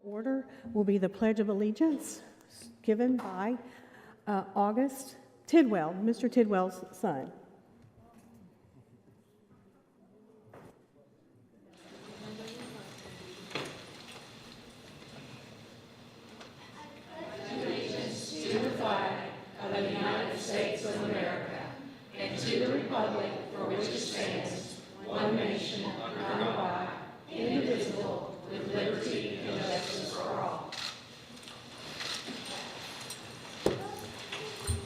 Order will be the Pledge of Allegiance given by August Tidwell, Mr. Tidwell's son.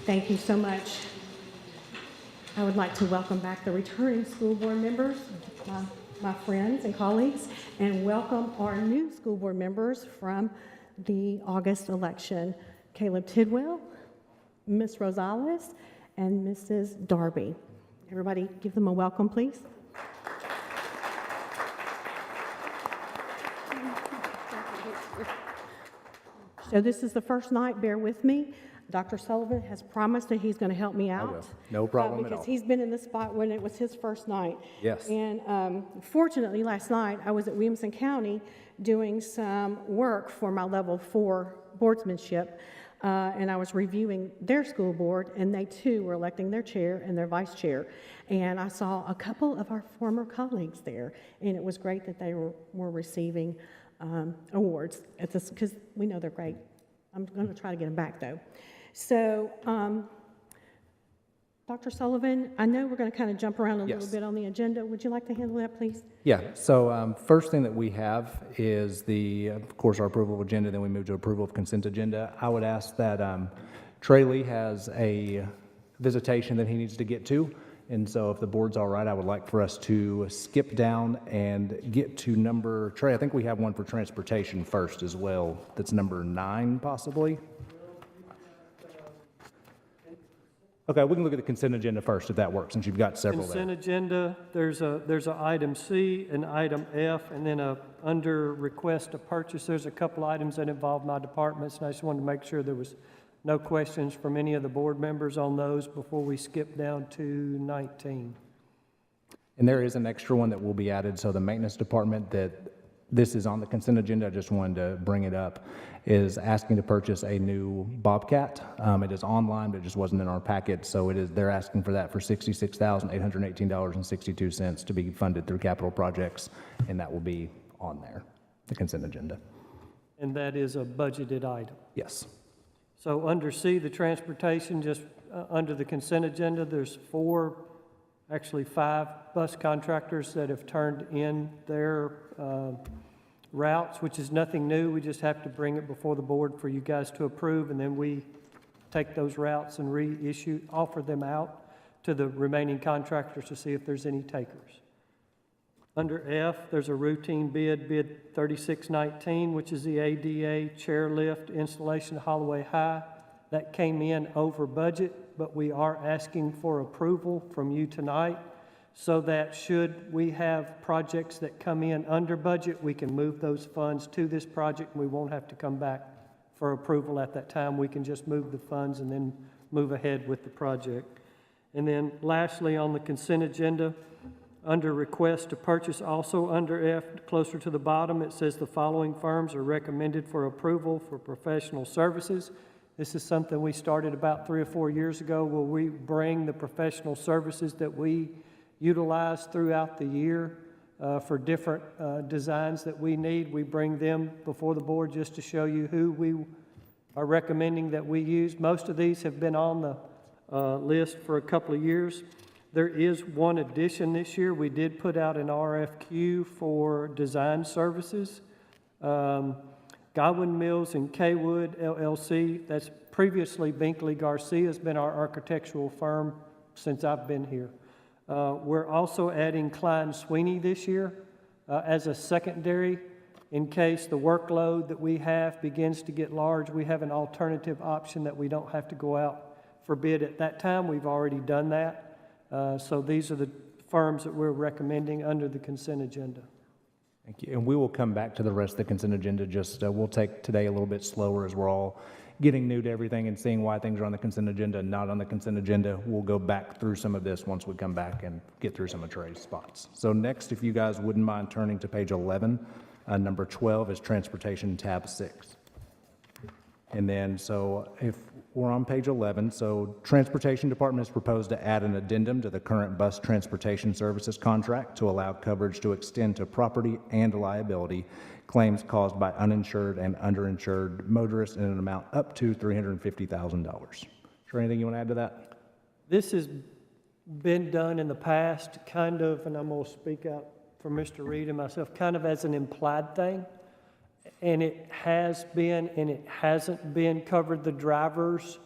Thank you so much. I would like to welcome back the returning school board members, my friends and colleagues, and welcome our new school board members from the August election, Caleb Tidwell, Ms. Rosales, and Mrs. Darby. Everybody give them a welcome, please. So this is the first night, bear with me. Dr. Sullivan has promised that he's going to help me out. No problem at all. Because he's been in this spot when it was his first night. Yes. And fortunately, last night, I was at Williamson County doing some work for my level 4 boardsmanship, and I was reviewing their school board, and they too were electing their chair and their vice chair. And I saw a couple of our former colleagues there, and it was great that they were receiving awards at this, because we know they're great. I'm going to try to get them back, though. So, Dr. Sullivan, I know we're going to kind of jump around a little bit on the agenda. Would you like to handle that, please? Yeah, so first thing that we have is of course, our approval of agenda, then we move to approval of consent agenda. I would ask that Trey Lee has a visitation that he needs to get to, and so if the board's all right, I would like for us to skip down and get to Trey, I think we have one for transportation first as well. That's number 9, possibly. Okay, we can look at the consent agenda first, if that works, since you've got several consent there. Agenda, there's a item C, an item F, and then under request to purchase, there's a couple items that involve my departments, and I just wanted to make sure there was no questions from any of the board members on those before we skip down to 19. And there is an extra one that will be added, so the maintenance department this is on the consent agenda, I just wanted to bring it up, is asking to purchase a new Bobcat. It is online, but it just wasn't in our packet, so they're asking for that for $66,818.62 to be funded through capital projects, and that will be on there, the consent agenda. And that is a budgeted item. Yes. So under C, the transportation, just under the consent agenda, there's 5 bus contractors that have turned in their routes, which is nothing new. We just have to bring it before the board for you guys to approve, and then we take those routes and offer them out to the remaining contractors to see if there's any takers. Under F, there's a routine bid 3619, which is the ADA chairlift installation at Holloway High. That came in over budget, but we are asking for approval from you tonight so that should we have projects that come in under budget, we can move those funds to this project and we won't have to come back for approval at that time. We can just move the funds and then move ahead with the project. And then lastly, on the consent agenda, under request to purchase, also under F, closer to the bottom, it says the following firms are recommended for approval for professional services. This is something we started about 3 or 4 years ago where we bring the professional services that we utilize throughout the year for different designs that we need. We bring them before the board just to show you who we are recommending that we use. Most of these have been on the list for a couple of years. There is one addition this year. We did put out an RFQ for design services. Godwin Mills and Kaywood LLC, that's previously Binkley Garcia, has been our architectural firm since I've been here. We're also adding Klein Sweeney this year as a secondary in case the workload that we have begins to get large. We have an alternative option that we don't have to go out for bid at that time. We've already done that. So these are the firms that we're recommending under the consent agenda. Thank you. And we will come back to the rest of the consent agenda. We'll take today a little bit slower as we're all getting new to everything and seeing why things are on the consent agenda and not on the consent agenda. We'll go back through some of this once we come back and get through some of Trey's spots. So next, if you guys wouldn't mind turning to page 11 Number 12 is Transportation, tab 6. And then, so if we're on page 11, so Transportation Department has proposed to add an addendum to the current bus transportation services contract to allow coverage to extend to property and liability claims caused by uninsured and underinsured motorists in an amount up to $350,000. Is there anything you want to add to that? This has been done in the past, kind of, and I'm going to speak out for Mr. Reed and myself, kind of as an implied thing. And it has been and it hasn't been covered. The drivers,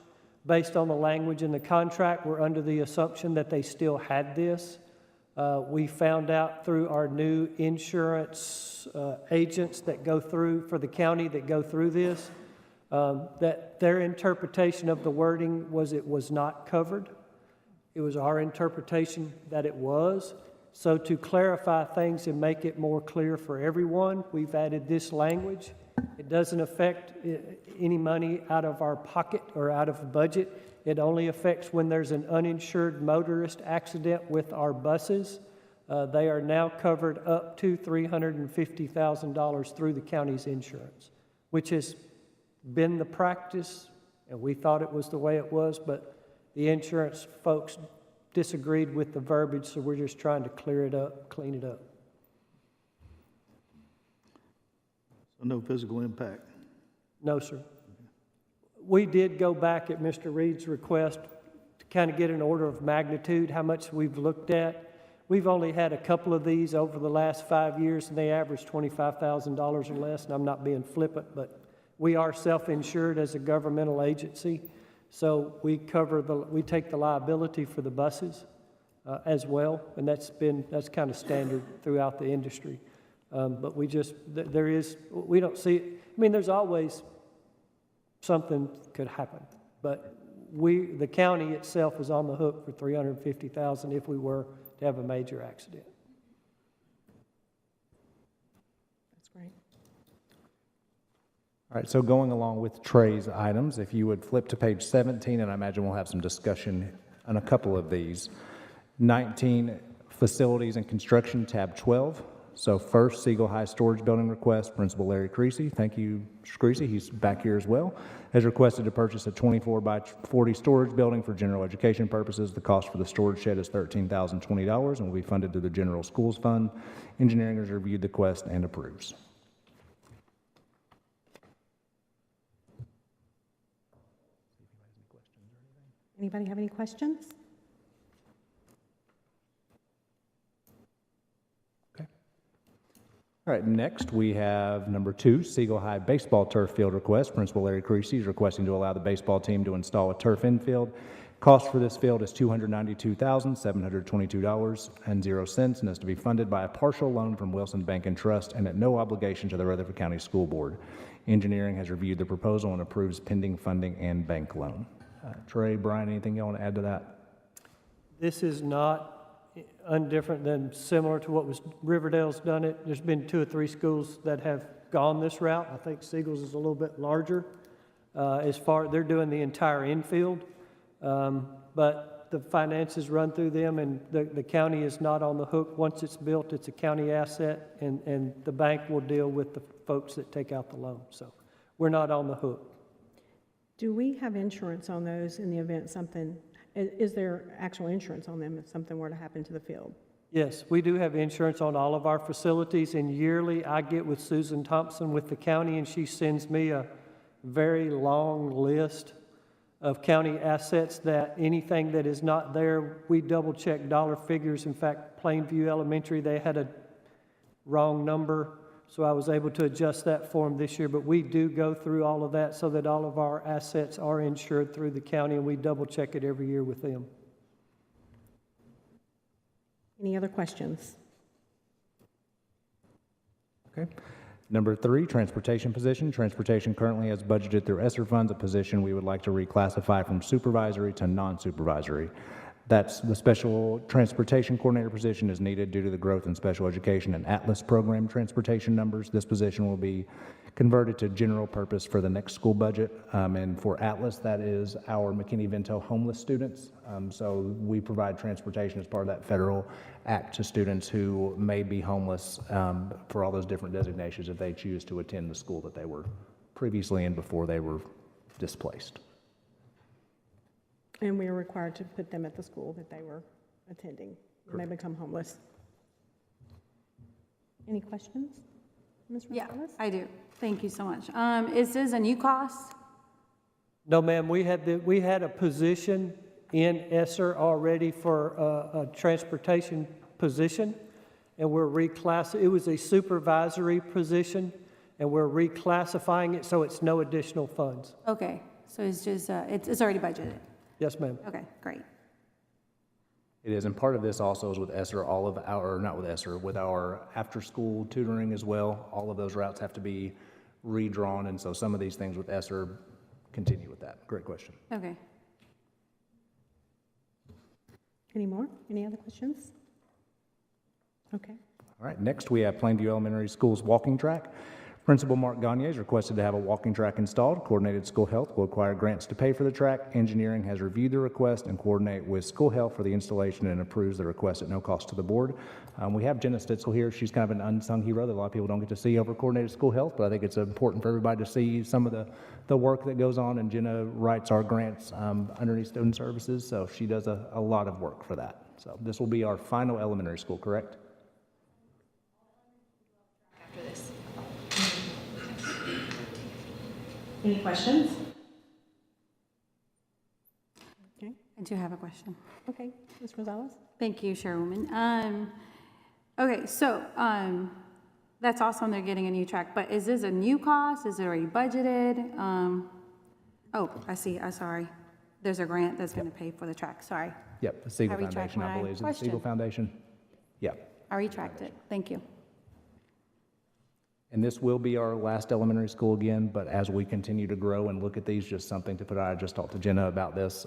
based on the language in the contract, were under the assumption that they still had this. We found out through our new insurance agents that go through, for the county that go through this, that their interpretation of the wording was it was not covered. It was our interpretation that it was. So to clarify things and make it more clear for everyone, we've added this language. It doesn't affect any money out of our pocket or out of budget. It only affects when there's an uninsured motorist accident with our buses. They are now covered up to $350,000 through the county's insurance, which has been the practice, and we thought it was the way it was, but the insurance folks disagreed with the verbiage, so we're just trying to clear it up, clean it up. So no physical impact? No, sir. We did go back at Mr. Reed's request to kind of get an order of magnitude, how much we've looked at. We've only had a couple of these over the last 5 years, and they average $25,000 or less, and I'm not being flippant, but we are self-insured as a governmental agency. So we take the liability for the buses as well, and that's kind of standard throughout the industry. But we don't see it. I mean, there's always something could happen, but the county itself is on the hook for $350,000 if we were to have a major accident. That's great. All right, so going along with Trey's items, if you would flip to page 17, and I imagine we'll have some discussion on a couple of these. 19, Facilities and Construction, tab 12. So first, Segal High Storage Building request, Principal Larry Creasy. Thank you, Mr. Creasy, he's back here as well. Has requested to purchase a 24 by 40 storage building for general education purposes. The cost for the storage shed is $13,020 and will be funded through the General Schools Fund. Engineering has reviewed the request and approves. Anybody have any questions? Okay. All right, next we have number 2, Segal High Baseball Turf Field request. Principal Larry Creasy is requesting to allow the baseball team to install a turf infield. Cost for this field is $292,722.00 and is to be funded by a partial loan from Wilson Bank and Trust and at no obligation to the Rutherford County School Board. Engineering has reviewed the proposal and approves pending funding and bank loan. Trey, Brian, anything you want to add to that? This is not undifferent than similar to what was Riverdale's done it. There's been 2 or 3 schools that have gone this route. I think Segal's is a little bit larger. They're doing the entire infield, but the finances run through them, and the county is not on the hook. Once it's built, it's a county asset, and the bank will deal with the folks that take out the loan. So we're not on the hook. Do we have insurance on those in the event something, is there actual insurance on them if something were to happen to the field? Yes, we do have insurance on all of our facilities, and yearly I get with Susan Thompson with the county, and she sends me a very long list of county assets that anything that is not there, we double check dollar figures. In fact, Plainview Elementary, they had a wrong number, so I was able to adjust that for them this year. But we do go through all of that so that all of our assets are insured through the county, and we double check it every year with them. Any other questions? Okay. Number 3, transportation position. Transportation currently has budgeted through Esther funds, a position we would like to reclassify from supervisory to non-supervisory. That's the special transportation coordinator position is needed due to the growth in special education and Atlas program transportation numbers. This position will be converted to general purpose for the next school budget. And for Atlas, that is our McKinney-Vento homeless students. So we provide transportation as part of that federal act to students who may be homeless for all those different designations if they choose to attend the school that they were previously in before they were displaced. And we are required to put them at the school that they were attending when they become homeless. Any questions? Ms. Yeah, Rosales? I do. Thank you so much. Is this a new cost? No, ma'am, we had a position in Esther already for a transportation position, and it was a supervisory position, and we're reclassifying it, so it's no additional funds. Okay, so it's just, it's already budgeted. Yes, ma'am. Okay, great. It is, and part of this also is with Esther, not with Esther, with our after-school tutoring as well. All of those routes have to be redrawn, and so some of these things with Esther continue with that. Great question. Okay. Any more? Any other questions? Okay. All right, next we have Plainview Elementary School's walking track. Principal Mark Gagne is requested to have a walking track installed. Coordinated School Health will acquire grants to pay for the track. Engineering has reviewed the request and coordinate with School Health for the installation and approves the request at no cost to the board. We have Jenna Stitzel here. She's kind of an unsung hero that a lot of people don't get to see over Coordinated School Health, but I think it's important for everybody to see some of the work that goes on, and Jenna writes our grants underneath Student Services, so she does a lot of work for that. So this will be our final elementary school, correct? After this. Any questions? Okay. I do have a question. Okay. Ms. Rosales? Thank you, Chairwoman. Okay, so that's awesome they're getting a new track, but is this a new cost? Is it already budgeted? Oh, I see. I'm sorry. There's a grant that's going to pay for the track. Sorry. Yep, the Segal I retract Foundation, I my believe. Is it the question. Segal Foundation? Yep. I retract it. Thank you. And this will be our last elementary school again, but as we continue to grow and look at these, just something to put out. I just talked to Jenna about this.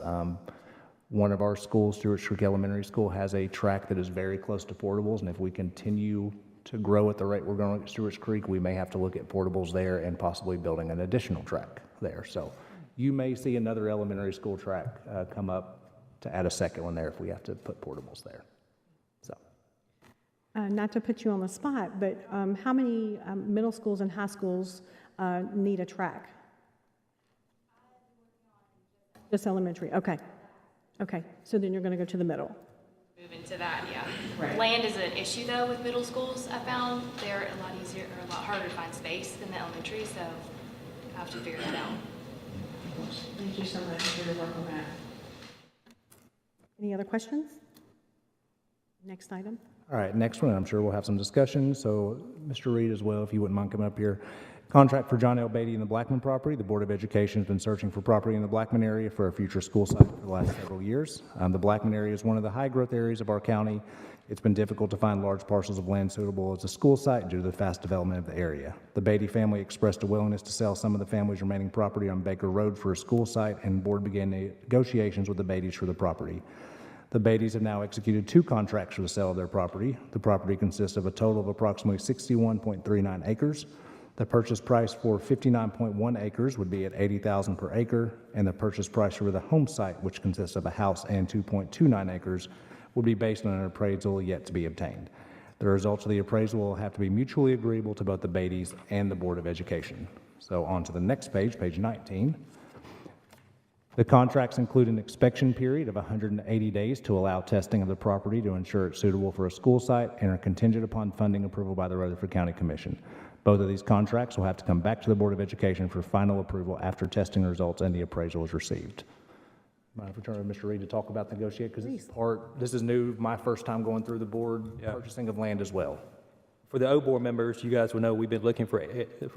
One of our schools, Stewart's Creek Elementary School, has a track that is very close to portables, and if we continue to grow at the rate we're growing at Stewart's Creek, we may have to look at portables there and possibly building an additional track there. So you may see another elementary school track come up to add a second one there if we have to put portables there. So. Not to put you on the spot, but how many middle schools and high schools need a track? Just elementary, okay. Okay, so then you're going to go to the middle. Move into that, yeah. Right. Land is an issue though with middle schools, I found. They're a lot easier or a lot harder to find space than the elementary, so I have to figure that out. Thank you so much for your work on that. Any other questions? Next item. All right, next one, I'm sure we'll have some discussion. So, Mr. Reed as well, if you wouldn't mind coming up here. Contract for John L. Beatty in the Blackman property. The Board of Education has been searching for property in the Blackman area for a future school site for the last several years. The Blackman area is one of the high-growth areas of our county. It's been difficult to find large parcels of land suitable as a school site due to the fast development of the area. The Beatty family expressed a willingness to sell some of the family's remaining property on Baker Road for a school site, and the board began negotiations with the Beattys for the property. The Beattys have now executed 2 contracts for the sale of their property. The property consists of a total of approximately 61.39 acres. The purchase price for 59.1 acres would be at $80,000 per acre, and the purchase price for the home site, which consists of a house and 2.29 acres, would be based on an appraisal yet to be obtained. The results of the appraisal will have to be mutually agreeable to both the Beattys and the Board of Education. So on to the next page, page 19. The contracts include an inspection period of 180 days to allow testing of the property to ensure it's suitable for a school site and are contingent upon funding approval by the Rutherford County Commission. Both of these contracts will have to come back to the Board of Education for final approval after testing results and the appraisal is received. Mind if we turn to Mr. Reed to talk about the negotiate, because this is new, my first time going through the board purchasing of land as well. For the O board members, you guys will know we've been looking for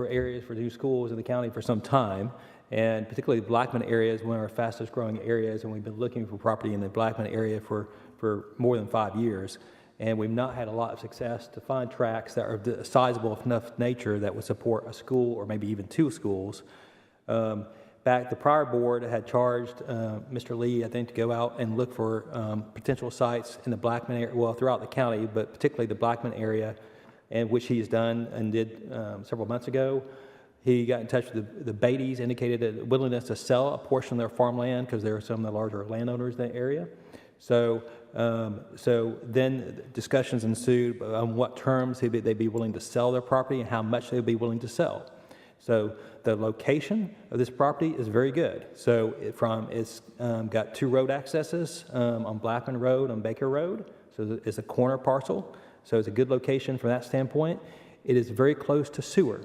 areas for new schools in the county for some time, and particularly the Blackman area is one of our fastest growing areas, and we've been looking for property in the Blackman area for more than 5 years. And we've not had a lot of success to find tracts that are sizable enough nature that would support a school or maybe even 2 schools. the prior board had charged Mr. Lee, I think, to go out and look for potential sites in the Blackman area, well, throughout the county, but particularly the Blackman area, and which he's done and did several months ago. He got in touch with the Beattys, indicated a willingness to sell a portion of their farmland because they're some of the larger landowners in the area. So then discussions ensued on what terms they'd be willing to sell their property and how much they'd be willing to sell. So the location of this property is very good. So it's got 2 road accesses on Blackman Road, on Baker Road. So it's a corner parcel. So it's a good location from that standpoint. It is very close to sewer.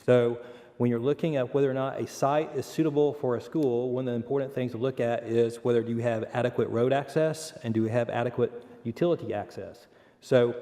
So when you're looking at whether or not a site is suitable for a school, one of the important things to look at is whether you have adequate road access and do you have adequate utility access. So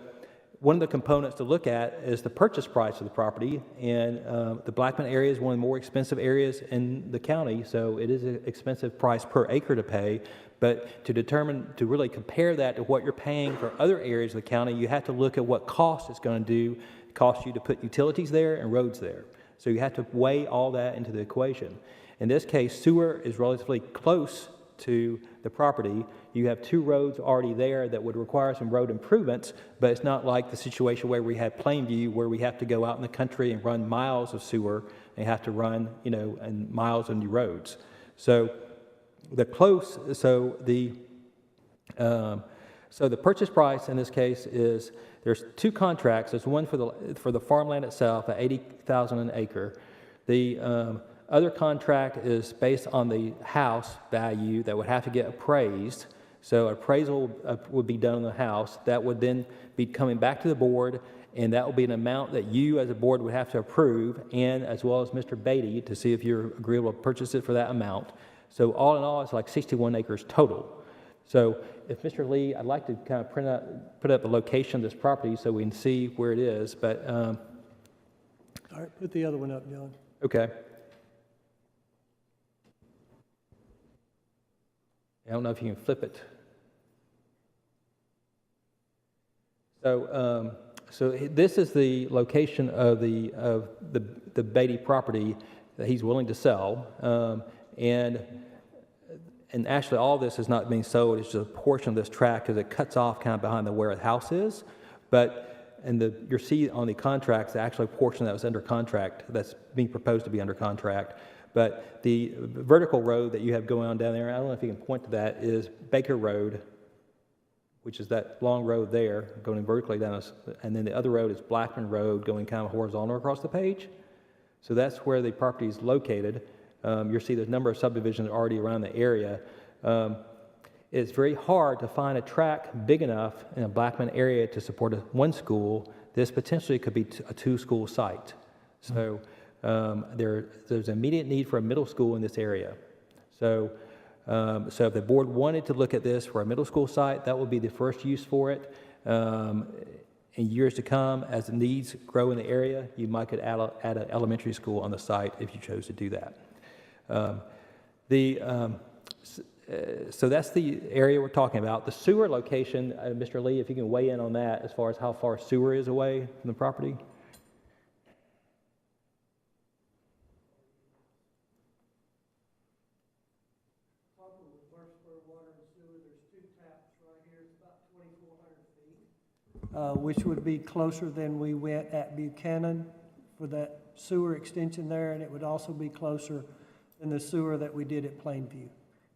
one of the components to look at is the purchase price of the property, and the Blackman area is one of the more expensive areas in the county, so it is an expensive price per acre to pay. But to really compare that to what you're paying for other areas of the county, you have to look at what cost it's going to cost you to put utilities there and roads there. So you have to weigh all that into the equation. In this case, sewer is relatively close to the property. You have 2 roads already there that would require some road improvements, but it's not like the situation where we have Plainview, where we have to go out in the country and run miles of sewer and have to run, and miles of new roads. So the purchase price in this case is, there's 2 contracts. There's one for the farmland itself at $80,000 an acre. The other contract is based on the house value that would have to get appraised. So appraisal would be done on the house. That would then be coming back to the board, and that will be an amount that you as a board would have to approve, and as well as Mr. Beatty, to see if you're agreeable to purchase it for that amount. So all in all, it's like 61 acres total. So if Mr. Lee, I'd like to kind of put up the location of this property so we can see where it is, but... All right, put the other one up, John. Okay. I don't know if you can flip it. So, this is the location of the Beatty property that he's willing to sell, and actually all this is not being sold. It's just a portion of this tract because it cuts off kind of behind where the house is. But you'll see on the contracts the actual portion that was under contract that's being proposed to be under contract. But the vertical road that you have going on down there, I don't know if you can point to that, is Baker Road, which is that long road there going vertically down, and then the other road is Blackman Road going kind of horizontal across the page. So that's where the property is located. You'll see there's a number of subdivisions already around the area. It's very hard to find a tract big enough in a Blackman area to support one school. This potentially could be a 2-school site. So there's immediate need for a middle school in this area. So if the board wanted to look at this for a middle school site, that would be the first use for it. In years to come, as the needs grow in the area, you might could add an elementary school on the site if you chose to do that. So that's the area we're talking about. The sewer location, Mr. Lee, if you can weigh in on that as far as how far sewer is away from the property. Which would be closer than we went at Buchanan for that sewer extension there, and it would also be closer than the sewer that we did at Plainview.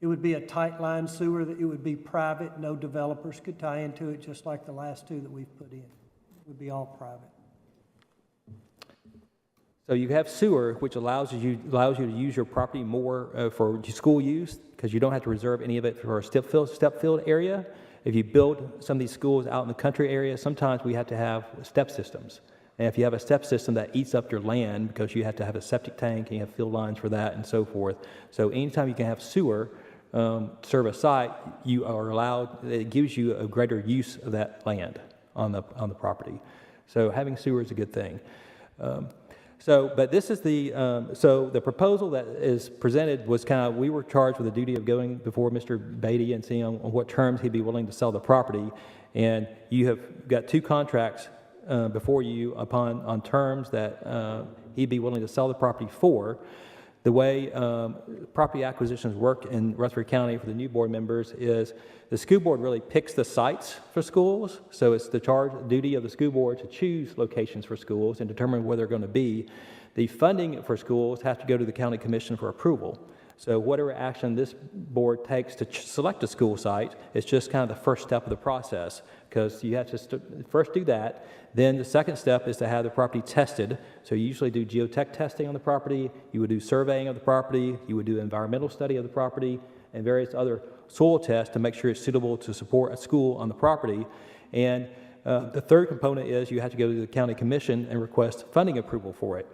It would be a tight line sewer, that it would be private, no developers could tie into it, just like the last 2 that we've put in. It would be all private. So you have sewer, which allows you to use your property more for school use, because you don't have to reserve any of it for a step field area. If you build some of these schools out in the country area, sometimes we have to have step systems. And if you have a step system that eats up your land because you have to have a septic tank and you have field lines for that and so forth. So anytime you can have sewer serve a site, you are allowed, it gives you a greater use of that land on the property. So having sewer is a good thing. But this is so the proposal that is presented was we were charged with the duty of going before Mr. Beatty and seeing on what terms he'd be willing to sell the property. And you have got 2 contracts before you on terms that he'd be willing to sell the property for. The way property acquisitions work in Rutherford County for the new board members is the school board really picks the sites for schools. So it's the duty of the school board to choose locations for schools and determine where they're going to be. The funding for schools has to go to the county commission for approval. So whatever action this board takes to select a school site is just kind of the first step of the process, because you have to first do that. Then the second step is to have the property tested. So you usually do geotech testing on the property, you would do surveying of the property, you would do environmental study of the property, and various other soil tests to make sure it's suitable to support a school on the property. And the third component is you have to go to the county commission and request funding approval for it.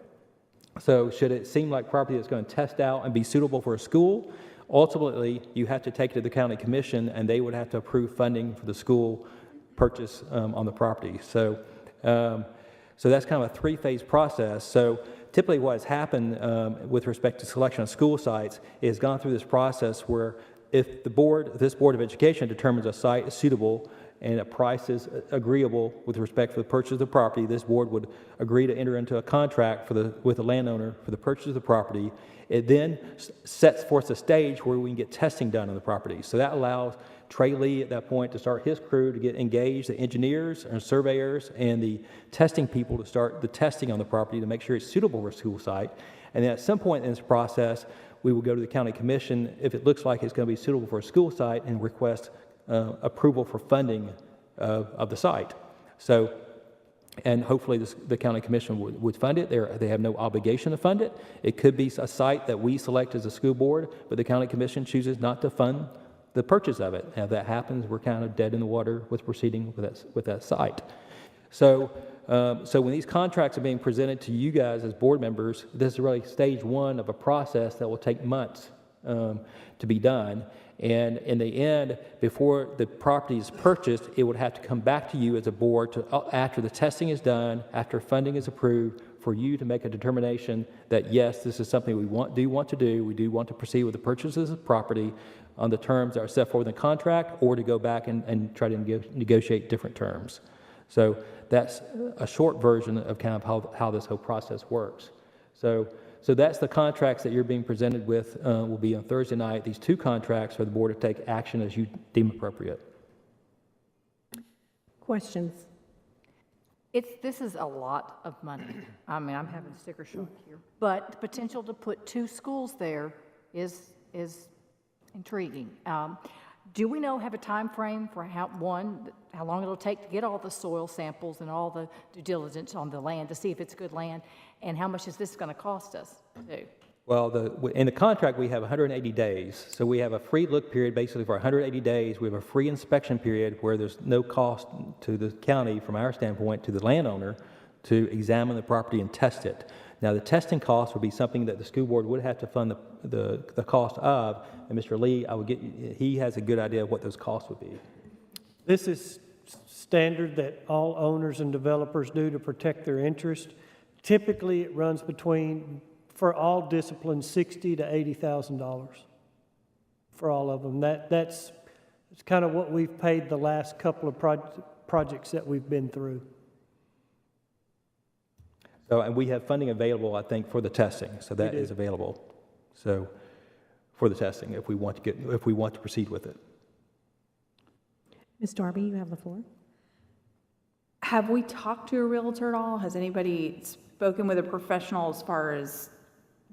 So should it seem like property that's going to test out and be suitable for a school, ultimately you have to take it to the county commission and they would have to approve funding for the school purchase on the property. So that's kind of a three-phase process. So typically what has happened with respect to selection of school sites is gone through this process where if this Board of Education determines a site is suitable and a price is agreeable with respect for the purchase of the property, this board would agree to enter into a contract with the landowner for the purchase of the property. It then sets forth a stage where we can get testing done on the property. So that allows Trey Lee at that point to start his crew to get engaged, the engineers and surveyors and the testing people to start the testing on the property to make sure it's suitable for a school site. And then at some point in this process, we will go to the county commission if it looks like it's going to be suitable for a school site and request approval for funding of the site. So, and hopefully the county commission would fund it. They have no obligation to fund it. It could be a site that we select as a school board, but the county commission chooses not to fund the purchase of it. And if that happens, we're kind of dead in the water with proceeding with that site. So when these contracts are being presented to you guys as board members, this is really stage one of a process that will take months to be done. And in the end, before the property is purchased, it would have to come back to you as a board after the testing is done, after funding is approved, for you to make a determination that yes, this is something we do want to do. We do want to proceed with the purchases of property on the terms that are set forth in the contract, or to go back and try to negotiate different terms. So that's a short version of kind of how this whole process works. So that's the contracts that you're being presented with will be on Thursday night. These two contracts for the board to take action as you deem appropriate. Questions? This is a lot of money. I mean, I'm having sticker shock here. But the potential to put 2 schools there is intriguing. Do we have a time frame for how long it'll take to get all the soil samples and all the due diligence on the land to see if it's good land, and how much is this going to cost us too? Well, in the contract, we have 180 days. So we have a free look period basically for 180 days. We have a free inspection period where there's no cost to the county, from our standpoint, to the landowner to examine the property and test it. Now, the testing cost would be something that the school board would have to fund the cost of, and Mr. Lee, he has a good idea of what those costs would be. This is standard that all owners and developers do to protect their interest. Typically, it runs between, for all disciplines, $60,000 to $80,000 for all of them. That's kind of what we've paid the last couple of projects that we've been through. So, and we have funding available, I think, for the testing. So that is available. So, for the testing, if we want to proceed with it. Ms. Darby, you have the floor. Have we talked to a realtor at all? Has anybody spoken with a professional as far as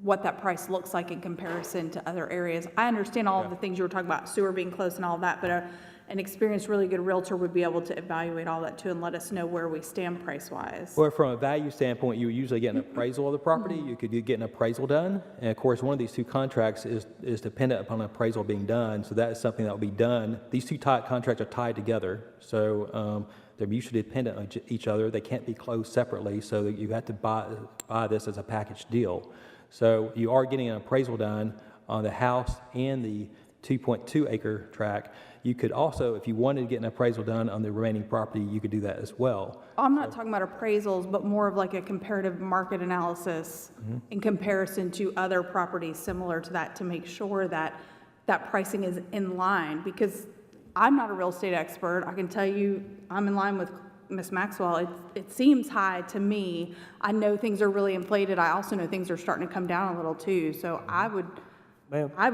what that price looks like in comparison to other areas? I understand all of the things you were talking about, sewer being close and all of that, but an experienced, really good realtor would be able to evaluate all that too and let us know where we stand price-wise. Well, from a value standpoint, you usually get an appraisal of the property. You could get an appraisal done. And of course, one of these two contracts is dependent upon an appraisal being done. So that is something that will be done. These two contracts are tied together. So they're mutually dependent on each other. They can't be closed separately. So that you have to buy this as a package deal. So you are getting an appraisal done on the house and the 2.2 acre tract. You could also, if you wanted to get an appraisal done on the remaining property, you could do that as well. I'm not talking about appraisals, but more of like a comparative market analysis in comparison to other properties similar to that, to make sure that that pricing is in line. Because I'm not a real estate expert. I can tell you I'm in line with Ms. Maxwell, it seems high to me. I know things are really inflated. I also know things are starting to come down a little too. So I would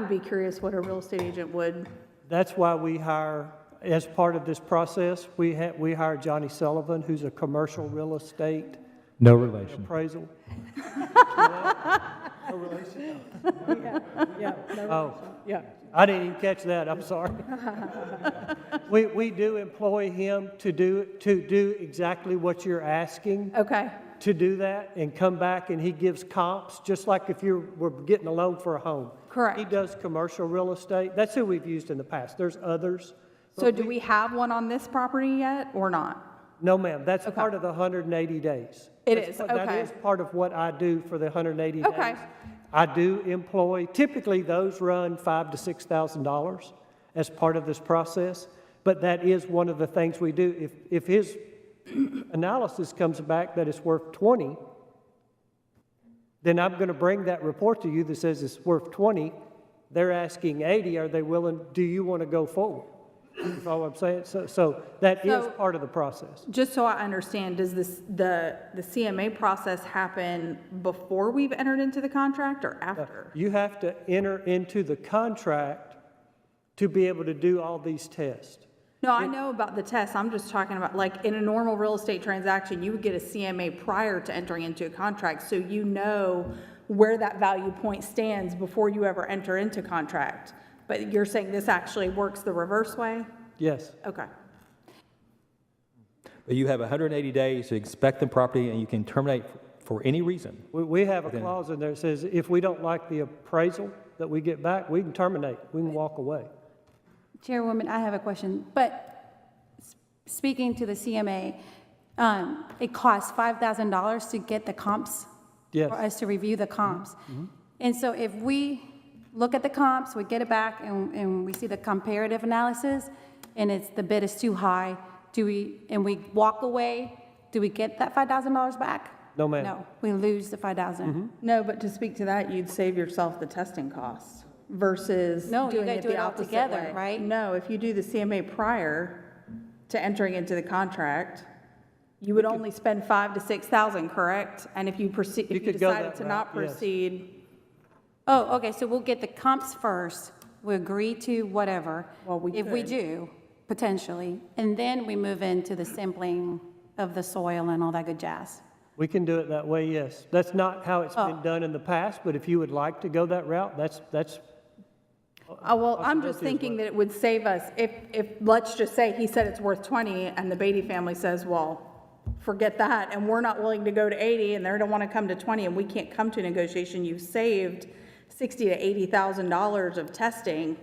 be curious what a real estate agent would. That's why we hire, as part of this process, we hire Johnny Sullivan, who's a commercial real estate No relation. appraisal. No relation? Yeah, no Oh. relation. Yeah. I didn't even catch that, I'm sorry. We do employ him to do exactly what you're asking, Okay, to do that, and come back and he gives comps, just like if you were getting a loan for a home. correct. He does commercial real estate. That's who we've used in the past. There's others. So do we have one on this property yet or not? No, ma'am, that's part of the 180 days. It That's is, part- That okay. is part of what I do for the 180 days. Okay. I do employ, typically those run $5,000 to $6,000 as part of this process, but that is one of the things we do. If his analysis comes back that it's worth 20, then I'm going to bring that report to you that says it's worth 20. They're asking 80. Are they willing? Do you want to go forward? You follow what I'm saying? So that is So- part of the process. Just so I understand, does the CMA process happen before we've entered into the contract or after? You have to enter into the contract to be able to do all these tests. No, I know about the test. I'm just talking about, like, in a normal real estate transaction, you would get a CMA prior to entering into a contract, so you know where that value point stands before you ever enter into contract. But you're saying this actually works the reverse way? Yes. Okay. But you have 180 days to inspect the property, and you can terminate for any reason. We have a clause in there that says if we don't like the appraisal that we get back, we can terminate. We can walk away. Chairwoman, I have a question, but speaking to the CMA, it costs $5,000 to get the comps? Yes. For us to review the comps. And so if we look at the comps, we get it back, and we see the comparative analysis, and the bid is too high, and we walk away, do we get that $5,000 back? No, ma'am. No, we lose the $5,000. No, but to speak to that, you'd save yourself the testing costs versus No, you doing gotta it do the it all opposite together, way. right? No, if you do the CMA prior to entering into the contract, you would only spend 5,000 to 6,000, correct? And if you proceed, You if you could go decided that to route, not yes. proceed, Oh, okay, so we'll get the comps first, we agree to whatever. Well, we If we could. do, potentially, and then we move into the sampling of the soil and all that good jazz. We can do it that way, yes. That's not how it's been Oh. done in the past, but if you would like to go that route, that's well, I'm just Possibility as thinking well. that it would save us, if, let's just say he said it's worth 20, and the Beatty family says, well, forget that, and we're not willing to go to 80, and they don't want to come to 20, and we can't come to negotiation, you've saved $60,000 to $80,000 of testing.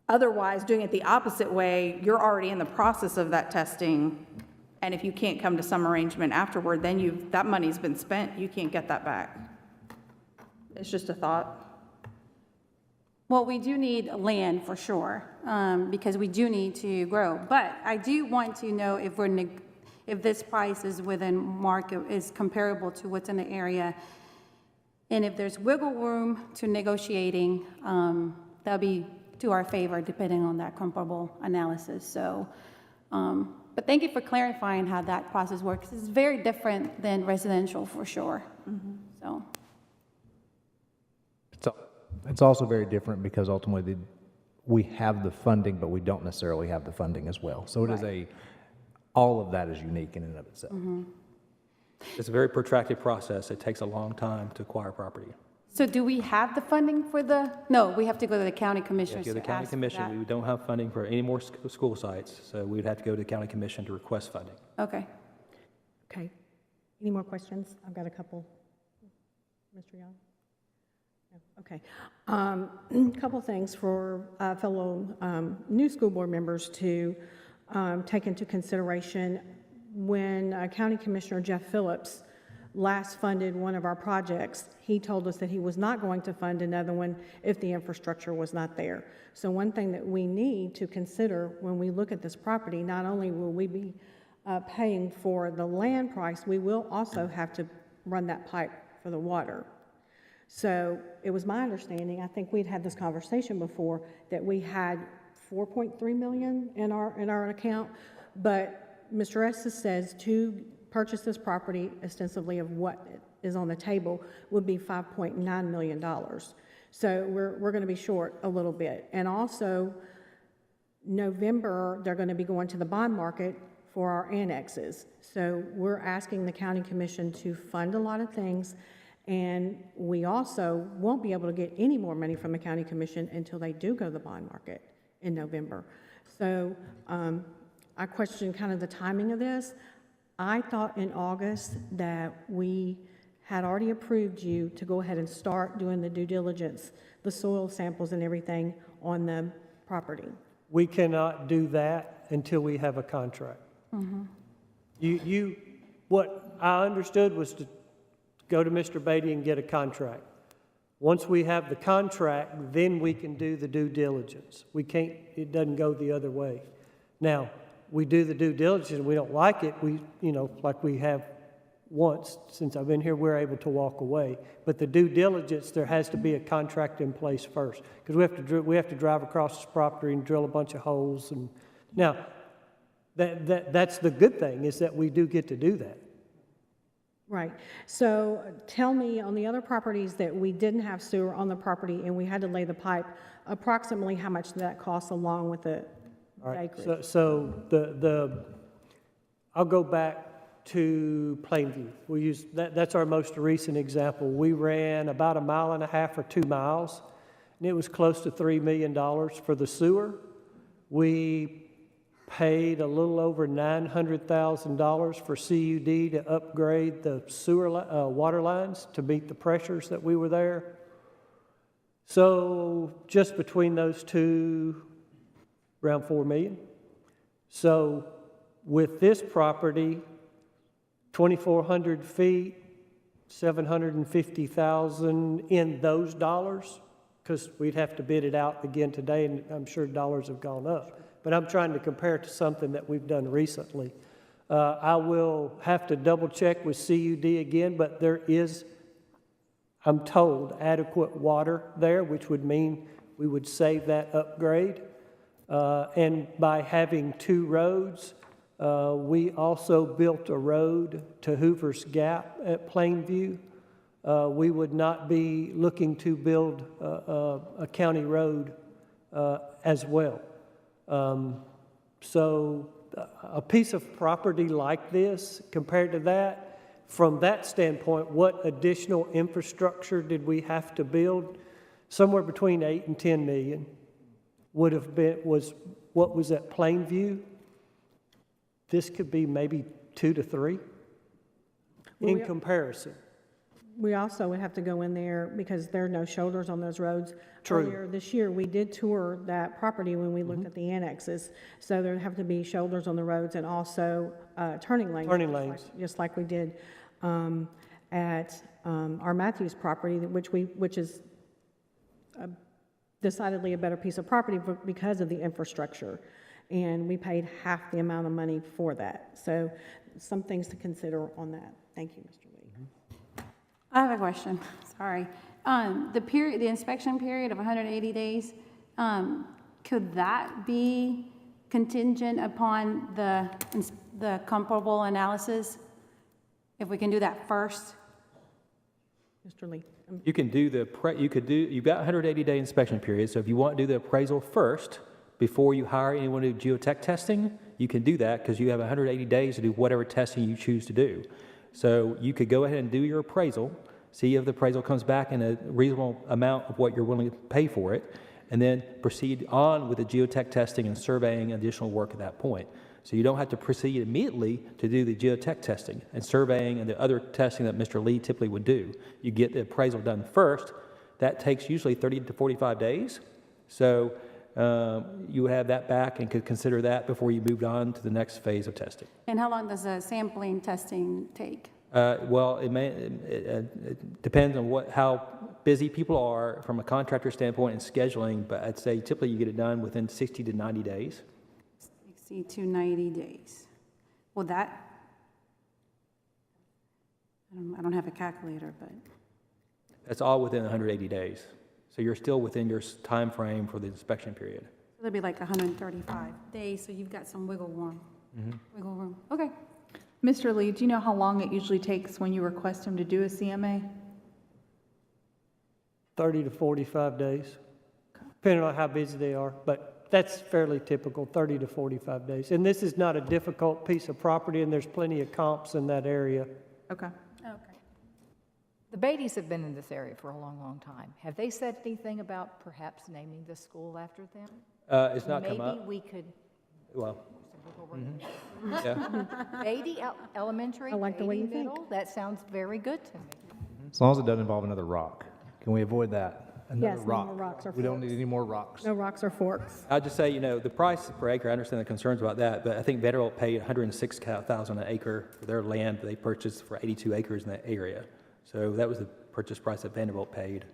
Otherwise, doing it the opposite way, you're already in the process of that testing, and if you can't come to some arrangement afterward, then that money's been spent, you can't get that back. It's just a thought. Well, we do need land for sure, because we do need to grow. But I do want to know if this price is within market, is comparable to what's in the area. And if there's wiggle room to negotiating, that'll be to our favor, depending on that comparable analysis. So, but thank you for clarifying how that process works. It's very different than residential for sure. So. It's also very different because ultimately we have the funding, but we don't necessarily have the funding as well. So it is all of that is unique in and of itself. It's a very protracted process. It takes a long time to acquire property. So do we have the funding for no, we have to go to the county If commissioners you're the to county ask for commission, that. we don't have funding for any more school sites, so we'd have to go to the county commission to request funding. Okay. Okay. Any more questions? I've got a couple. Mr. Young? No. Okay. A couple things for fellow new school board members to take into consideration. When County Commissioner Jeff Phillips last funded one of our projects, he told us that he was not going to fund another one if the infrastructure was not there. So one thing that we need to consider when we look at this property, not only will we be paying for the land price, we will also have to run that pipe for the water. So it was my understanding, I think we'd had this conversation before, that we had $4.3 million in our account, but Mr. Estes says to purchase this property ostensibly of what is on the table would be $5.9 million. So we're going to be short a little bit. And also, November, they're going to be going to the bond market for our annexes. So we're asking the county commission to fund a lot of things, and we also won't be able to get any more money from the county commission until they do go to the bond market in November. So I question kind of the timing of this. I thought in August that we had already approved you to go ahead and start doing the due diligence, the soil samples and everything on the property. We cannot do that until we have a contract. What I understood was to go to Mr. Beatty and get a contract. Once we have the contract, then we can do the due diligence. We can't, it doesn't go the other way. Now, we do the due diligence and we don't like it, like we have once since I've been here, we're able to walk away. But the due diligence, there has to be a contract in place first, because we have to drive across this property and drill a bunch of holes. And now, that's the good thing, is that we do get to do that. Right. So tell me, on the other properties that we didn't have sewer on the property and we had to lay the pipe, approximately how much did that cost along with the acreage? So I'll go back to Plainview. We use that's our most recent example. We ran about 1.5 miles or 2 miles, and it was close to $3 million for the sewer. We paid a little over $900,000 for CUD to upgrade the sewer water lines to meet the pressures that we were there. So just between those two, around $4 million. So with this property, 2,400 feet, $750,000 in those dollars, because we'd have to bid it out again today, and I'm sure dollars have gone up. But I'm trying to compare it to something that we've done recently. I will have to double check with CUD again, but there is, I'm told, adequate water there, which would mean we would save that upgrade. And by having 2 roads, we also built a road to Hoover's Gap at Plainview. We would not be looking to build a county road as well. So a piece of property like this, compared to that, from that standpoint, what additional infrastructure did we have to build? Somewhere between 8 and 10 million was what was at Plainview. This could be maybe 2 to 3 in comparison. We also would have to go in there because there are no shoulders on those roads. True. Earlier this year, we did tour that property when we looked at the annexes. So there have to be shoulders on the roads and also turning lanes. Turning lanes. Just like we did at our Matthews property, which is decidedly a better piece of property because of the infrastructure. And we paid half the amount of money for that. So some things to consider on that. Thank you, Mr. Lee. I have a question, sorry. The inspection period of 180 days, could that be contingent upon the comparable analysis? If we can do that first? Mr. Lee. You can do you've got 180-day inspection period, so if you want to do the appraisal first, before you hire anyone to do geotech testing, you can do that because you have 180 days to do whatever testing you choose to do. So you could go ahead and do your appraisal, see if the appraisal comes back in a reasonable amount of what you're willing to pay for it, and then proceed on with the geotech testing and surveying additional work at that point. So you don't have to proceed immediately to do the geotech testing and surveying and the other testing that Mr. Lee typically would do. You get the appraisal done first. That takes usually 30 to 45 days. So you would have that back and could consider that before you moved on to the next phase of testing. And how long does the sampling testing take? Well, it depends on how busy people are from a contractor standpoint and scheduling, but I'd say typically you get it done within 60 to 90 days. 60 to 90 days. Well, I don't have a calculator, but. That's all within 180 days. So you're still within your time frame for the inspection period. It'll be like 135 days, so you've got some wiggle room. Wiggle room, okay. Mr. Lee, do you know how long it usually takes when you request him to do a CMA? 30 to 45 days, depending on how busy they are, but that's fairly typical, 30 to 45 days. And this is not a difficult piece of property, and there's plenty of comps in that area. Okay. Okay. The Beattys have been in this area for a long, long time. Have they said anything about perhaps naming the school after them? It's not come up. Maybe we could, Well, yeah. Beatty Elementary, I like the way Beatty you think. Middle, that sounds very good to me. As long as it doesn't involve another rock. Can we avoid that? Another Yes, no rock. more rocks or We don't forks. need any more rocks. No rocks or forks. I'll just say, you know, the price per acre, I understand the concerns about that, but I think Vanderbilt paid $106,000 an acre for their land they purchased for 82 acres in that area. So that was the purchase price that Vanderbilt paid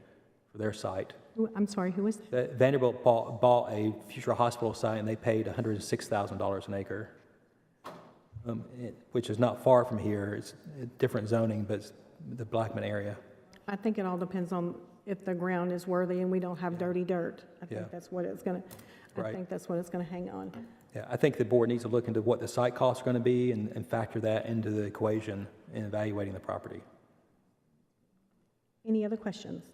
for their site. I'm sorry, who was that? Vanderbilt bought a future hospital site, and they paid $106,000 an acre, which is not far from here. It's a different zoning, but it's the Blackman area. I think it all depends on if the ground is worthy and we don't have dirty dirt. I Yeah. think that's what it's gonna, I Right. think that's what it's gonna hang on. Yeah, I think the board needs to look into what the site costs are going to be and factor that into the equation in evaluating the property. Any other questions?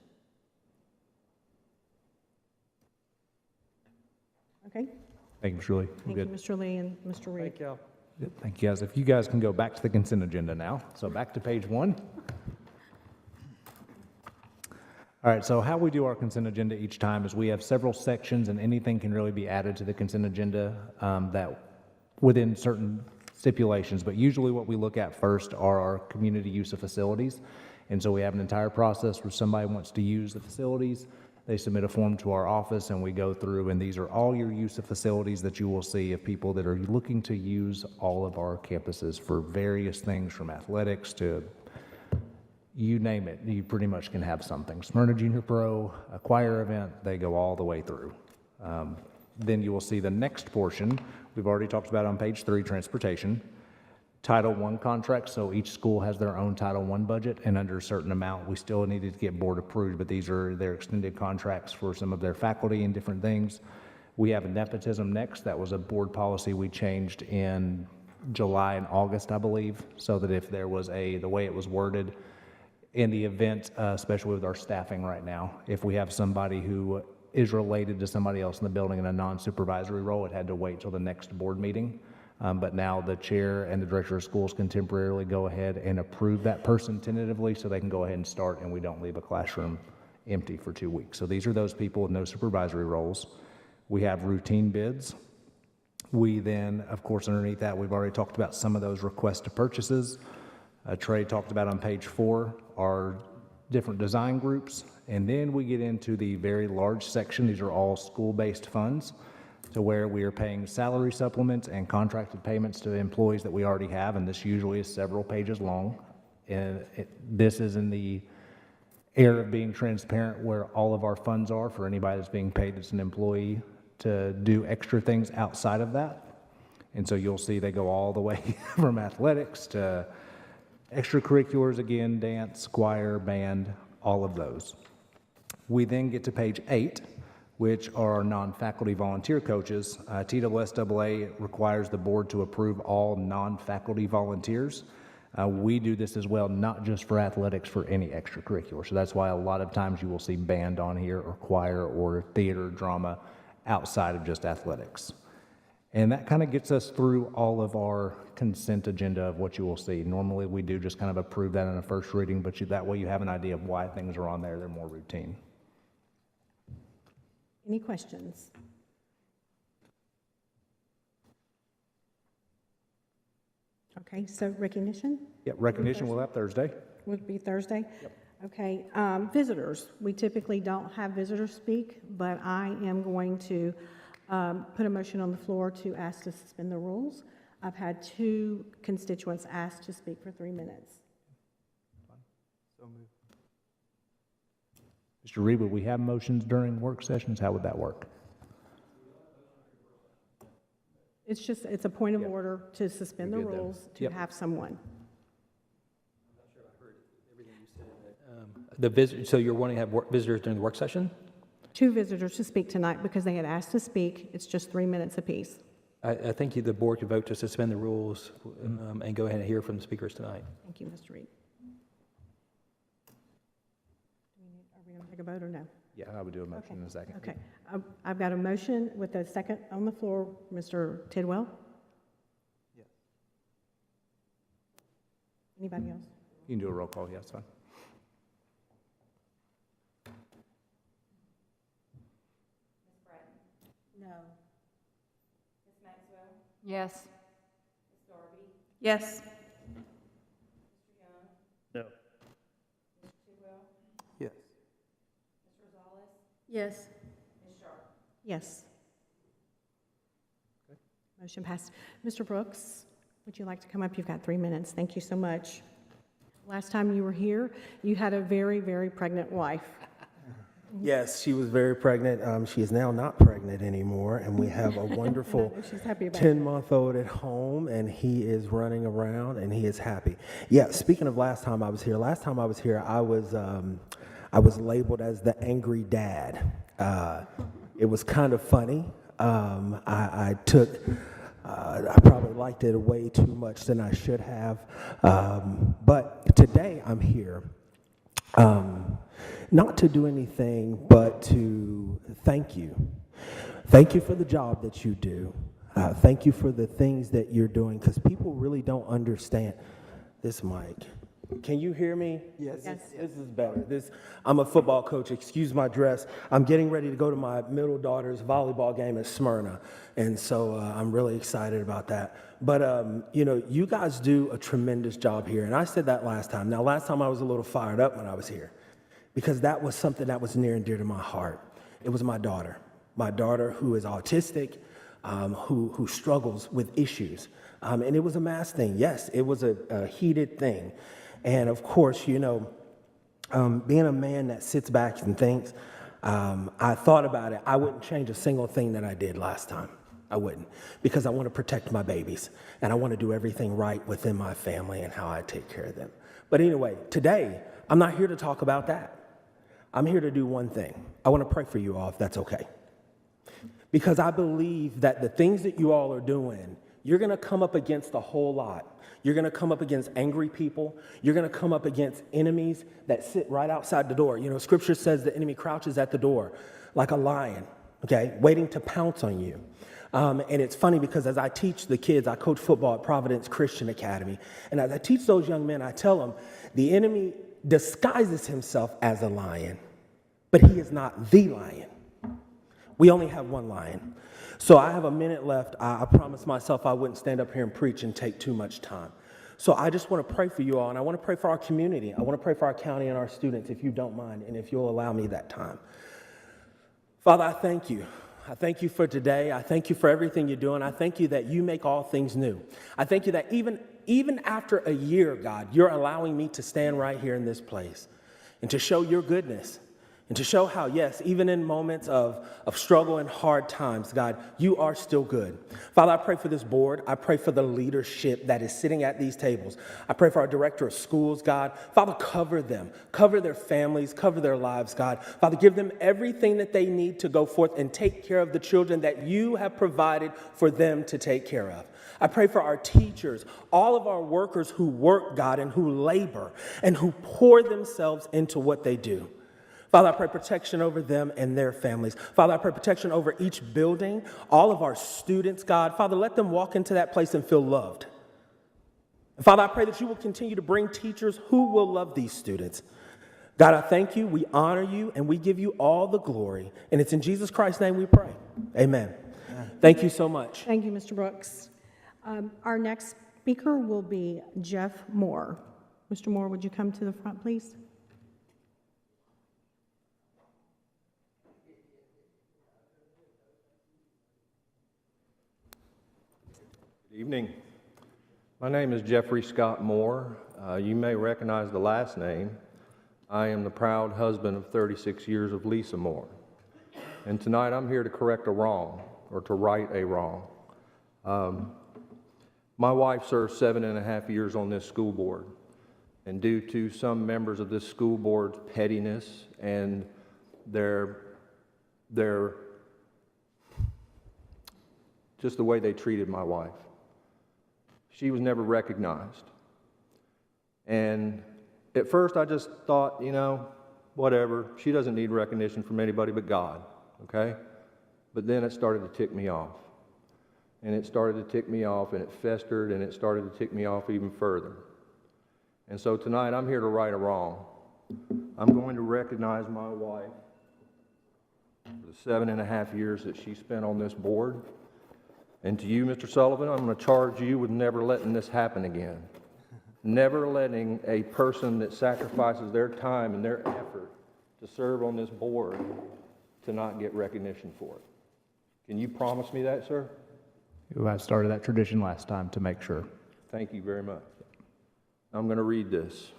Okay, Thank you, Mr. Lee. We're thank you, good. Mr. Lee and Mr. Reed. Thank y'all. Good. Thank you, guys. If you guys can go back to the consent agenda now. So back to page 1. All right, so how we do our consent agenda each time is we have several sections, and anything can really be added to the consent agenda that within certain stipulations. But usually what we look at first are our community use of facilities. And so we have an entire process where somebody wants to use the facilities. They submit a form to our office, and we go through, and these are all your use of facilities that you will see of people that are looking to use all of our campuses for various things, from athletics to you name it. You pretty much can have something. Smyrna Junior Pro, a choir event, they go all the way through. Then you will see the next portion, we've already talked about on page 3, transportation. Title I contracts, so each school has their own Title I budget, and under a certain amount, we still needed to get board approved, but these are their extended contracts for some of their faculty and different things. We have nepotism next. That was a board policy we changed in July and August, I believe, so that if there was the way it was worded, in the event, especially with our staffing right now, if we have somebody who is related to somebody else in the building in a non-supervisory role, it had to wait till the next board meeting. But now the chair and the director of schools can temporarily go ahead and approve that person tentatively so they can go ahead and start, and we don't leave a classroom empty for 2 weeks. So these are those people with no supervisory roles. We have routine bids. We then, of course, underneath that, we've already talked about some of those requests to purchases. Trey talked about on page 4 our different design groups. And then we get into the very large section. These are all school-based funds, to where we are paying salary supplements and contracted payments to employees that we already have, and this usually is several pages long. And this is in the air of being transparent where all of our funds are for anybody that's being paid as an employee to do extra things outside of that. And so you'll see they go all the way from athletics to extracurriculars, again, dance, choir, band, all of those. We then get to page 8, which are non-faculty volunteer coaches. TSSAA requires the board to approve all non-faculty volunteers. We do this as well, not just for athletics, for any extracurricular. So that's why a lot of times you will see band on here, or choir, or theater, drama, outside of just athletics. And that kind of gets us through all of our consent agenda of what you will see. Normally we do just kind of approve that in a first reading, but that way you have an idea of why things are on there. They're more routine. Any questions? Okay, so recognition Yep, recognition will have Thursday. would be Thursday? Okay, visitors. We typically don't have visitors speak, but I am going to put a motion on the floor to ask to suspend the rules. I've had 2 constituents ask to speak for 3 minutes. Mr. Reed, would we have motions during work sessions? How would that work? It's a point of order to suspend the We're good then. rules, to Yep. have someone. So you're wanting to have visitors during the work session? 2 visitors to speak tonight because they had asked to speak. It's just 3 minutes apiece. I think the board could vote to suspend the rules and go ahead and hear from the speakers tonight. Thank you, Mr. Reed. Are we going to take a vote or no? Yeah, I would do a motion in a second. Okay. I've got a motion with a second on the floor. Mr. Tidwell? Yes. Anybody else? You can do a roll call, yeah, that's fine. No. Yes. Yes. No. Yes. Yes. Yes. Motion passed. Mr. Brooks, would you like to come up? You've got 3 minutes. Thank you so much. Last time you were here, you had a very, very pregnant wife. Yes, she was very pregnant. She is now not pregnant anymore, and we have a wonderful She's happy about it. 10-month-old at home, and he is running around, and he is happy. Yeah, speaking of last time I was here, I was labeled as the angry dad. It was kind of funny. I probably liked it way too much than I should have. But today I'm here. Not to do anything, but to thank you. Thank you for the job that you do. Thank you for the things that you're doing, because people really don't understand this mic. Can you hear me? Yes. This is better. I'm a football coach. Excuse my dress. I'm getting ready to go to my middle daughter's volleyball game at Smyrna, and so I'm really excited about that. But, you guys do a tremendous job here, and I said that last time. Now, last time I was a little fired up when I was here, because that was something that was near and dear to my heart. It was my daughter who is autistic, who struggles with issues. And it was a mass thing. Yes, it was a heated thing. And of course, being a man that sits back and thinks, I thought about it. I wouldn't change a single thing that I did last time. I wouldn't, because I want to protect my babies, and I want to do everything right within my family and how I take care of them. But anyway, today, I'm not here to talk about that. I'm here to do one thing. I want to pray for you all, if that's okay. Because I believe that the things that you all are doing, you're going to come up against a whole lot. You're going to come up against angry people. You're going to come up against enemies that sit right outside the door. Scripture says the enemy crouches at the door like a lion, okay, waiting to pounce on you. And it's funny because as I teach the kids, I coach football at Providence Christian Academy. And as I teach those young men, I tell them the enemy disguises himself as a lion, but he is not the lion. We only have one lion. So I have a minute left. I promised myself I wouldn't stand up here and preach and take too much time. So I just want to pray for you all, and I want to pray for our community. I want to pray for our county and our students, if you don't mind, and if you'll allow me that time. Father, I thank you. I thank you for today. I thank you for everything you're doing. I thank you that you make all things new. I thank you that even after a year, God, you're allowing me to stand right here in this place and to show your goodness and to show how, yes, even in moments of struggle and hard times, God, you are still good. Father, I pray for this board. I pray for the leadership that is sitting at these tables. I pray for our director of schools, God. Father, cover them. Cover their families. Cover their lives, God. Father, give them everything that they need to go forth and take care of the children that you have provided for them to take care of. I pray for our teachers, all of our workers who work, God, and who labor and who pour themselves into what they do. Father, I pray protection over them and their families. Father, I pray protection over each building, all of our students, God. Father, let them walk into that place and feel loved. And Father, I pray that you will continue to bring teachers who will love these students. God, I thank you, we honor you, and we give you all the glory. And it's in Jesus Christ's name we pray. Amen. Thank you so much. Thank you, Mr. Brooks. Our next speaker will be Jeff Moore. Mr. Moore, would you come to the front, please? Good evening. My name is Jeffrey Scott Moore. You may recognize the last name. I am the proud husband of 36 years of Lisa Moore. And tonight I'm here to correct a wrong, or to right a wrong. My wife served 7.5 years on this school board. And due to some members of this school board's pettiness and their just the way they treated my wife. She was never recognized. And at first I just thought, you know, whatever, she doesn't need recognition from anybody but God, okay? But then it started to tick me off. And it started to tick me off, and it festered, and it started to tick me off even further. And so tonight I'm here to right a wrong. I'm going to recognize my wife for the 7.5 years that she spent on this board. And to you, Mr. Sullivan, I'm going to charge you with never letting this happen again. Never letting a person that sacrifices their time and their effort to serve on this board to not get recognition for it. Can you promise me that, sir? I started that tradition last time to make sure. Thank you very much. I'm going to read this.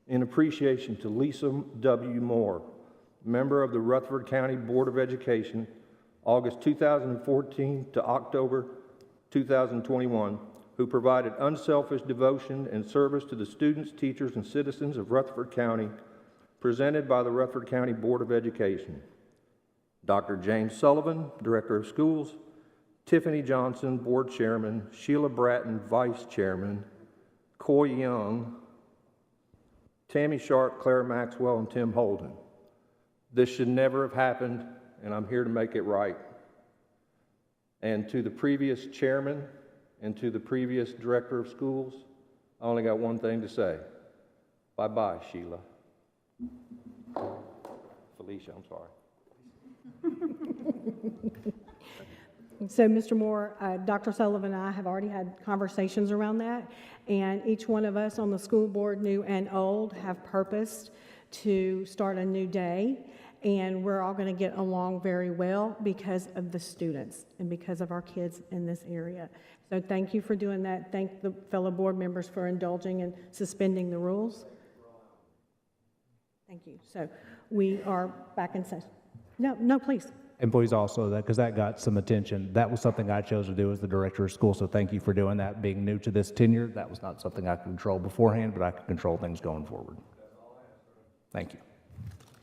In appreciation to Lisa W. Moore, member of the Rutherford County Board of Education, August 2014 to October 2021, who provided unselfish devotion and service to the students, teachers, and citizens of Rutherford County, presented by the Rutherford County Board of Education. Dr. James Sullivan, Director of Schools, Tiffany Johnson, Board Chairman, Sheila Bratton, Vice Chairman, Coy Young, Tammy Sharp, Claire Maxwell, and Tim Holden. This should never have happened, and I'm here to make it right. And to the previous chairman and to the previous director of schools, I only got one thing to say. Bye-bye, Sheila. Felicia, I'm sorry. So, Mr. Moore, Dr. Sullivan and I have already had conversations around that, and each one of us on the school board, new and old, have purposed to start a new day, and we're all going to get along very well because of the students and because of our kids in this area. So thank you for doing that. Thank the fellow board members for indulging and suspending the rules. Thank you. So we are back in session. No, please. Employees also, because that got some attention. That was something I chose to do as the director of school, so thank you for doing that. Being new to this tenure, that was not something I could control beforehand, but I could control things going forward. Thank you.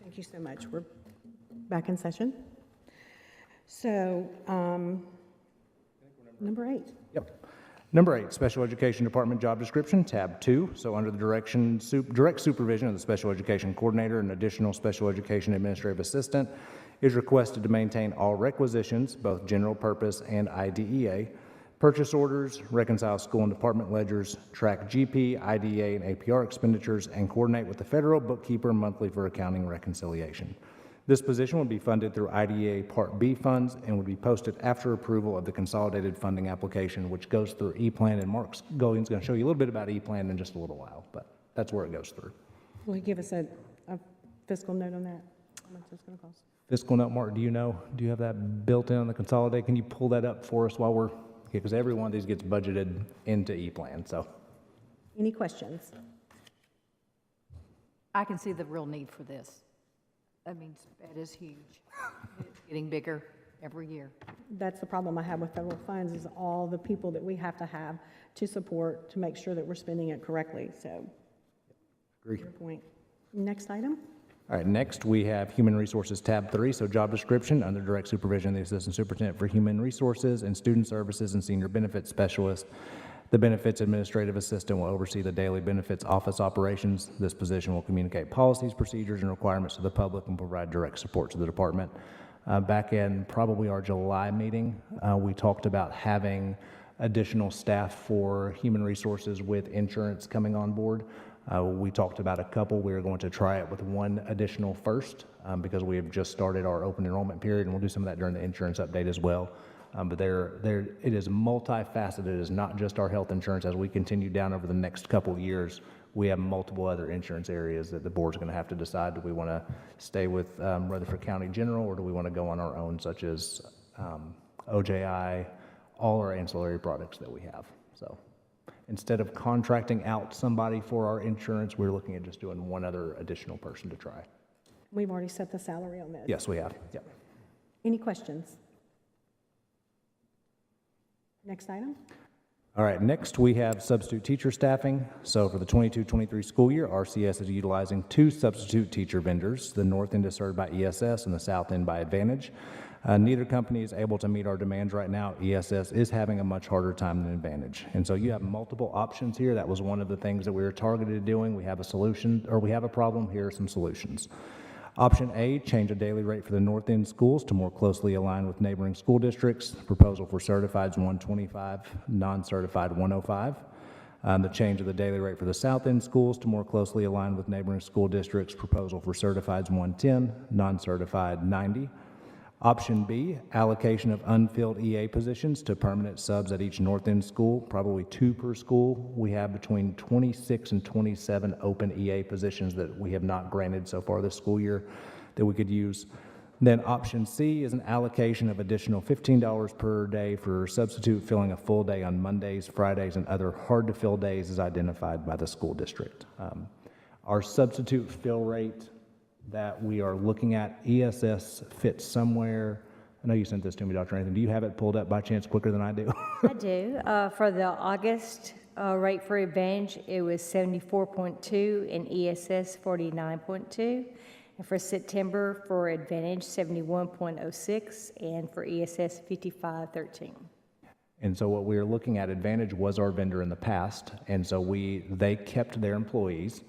Thank you so much. We're back in session. So, number 8. Yep. Number 8, Special Education Department Job Description, tab 2. So under the direct supervision of the Special Education Coordinator, an additional Special Education Administrative Assistant is requested to maintain all requisitions, both general purpose and IDEA, purchase orders, reconcile school and department ledgers, track GP, IDEA, and APR expenditures, and coordinate with the federal bookkeeper monthly for accounting reconciliation. This position will be funded through IDEA Part B funds and would be posted after approval of the consolidated funding application, which goes through E-Plan, and Mark Golding's going to show you a little bit about E-Plan in just a little while, but that's where it goes through. Will you give us a fiscal note on that? How much it's going to cost? Fiscal note, Mark, do you have that built in on the consolidate? Can you pull that up for us while we're, because every one of these gets budgeted into E-Plan, so. Any questions? I can see the real need for this. I mean, sped is huge. It's getting bigger every year. That's the problem I have with federal funds, is all the people that we have to support to make sure that we're spending it correctly, so. Agree. Your point. Next item. All right, next we have Human Resources, tab 3, so job description under direct supervision of the Assistant Superintendent for Human Resources and Student Services and Senior Benefits Specialist. The Benefits Administrative Assistant will oversee the daily benefits office operations. This position will communicate policies, procedures, and requirements to the public and provide direct support to the department. Back in probably our July meeting, we talked about having additional staff for Human Resources with insurance coming on board. We talked about a couple. We are going to try it with one additional first because we have just started our open enrollment period, and we'll do some of that during the insurance update as well. But it is multifaceted. It is not just our health insurance. As we continue down over the next couple years, we have multiple other insurance areas that the board's going to have to decide. Do we want to stay with Rutherford County General, or do we want to go on our own, such as OJI, all our ancillary products that we have. So instead of contracting out somebody for our insurance, we're looking at just doing one other additional person to try. We've already set the salary on this. Yes, we have. Yep. Any questions? Next item. All right, next we have substitute teacher staffing. So for the 22-23 school year, RCS is utilizing 2 substitute teacher vendors. The north end is served by ESS and the south end by Advantage. Neither company is able to meet our demands right now. ESS is having a much harder time than Advantage. And so you have multiple options here. That was one of the things that we were targeted at doing. We have a solution, or we have a problem. Here are some solutions. Option A, change the daily rate for the North End schools to more closely align with neighboring school districts. Proposal for certified is $125, non-certified $105. The change of the daily rate for the South End schools to more closely align with neighboring school districts. Proposal for certified is $110, non-certified $90. Option B, allocation of unfilled EA positions to permanent subs at each North End school, probably 2 per school. We have between 26 and 27 open EA positions that we have not granted so far this school year that we could use. Then option C is an allocation of additional $15 per day for substitute filling a full day on Mondays, Fridays, and other hard-to-fill days as identified by the school district. Our substitute fill rate that we are looking at, ESS fits somewhere. I know you sent this to me, Dr. Nathan. Do you have it pulled up by chance quicker than I do? I do. For the August rate for Advantage, it was 74.2 and ESS 49.2. And for September for Advantage, 71.06, and for ESS, 55.13. And so what we are looking at, Advantage was our vendor in the past, and so they kept their employees,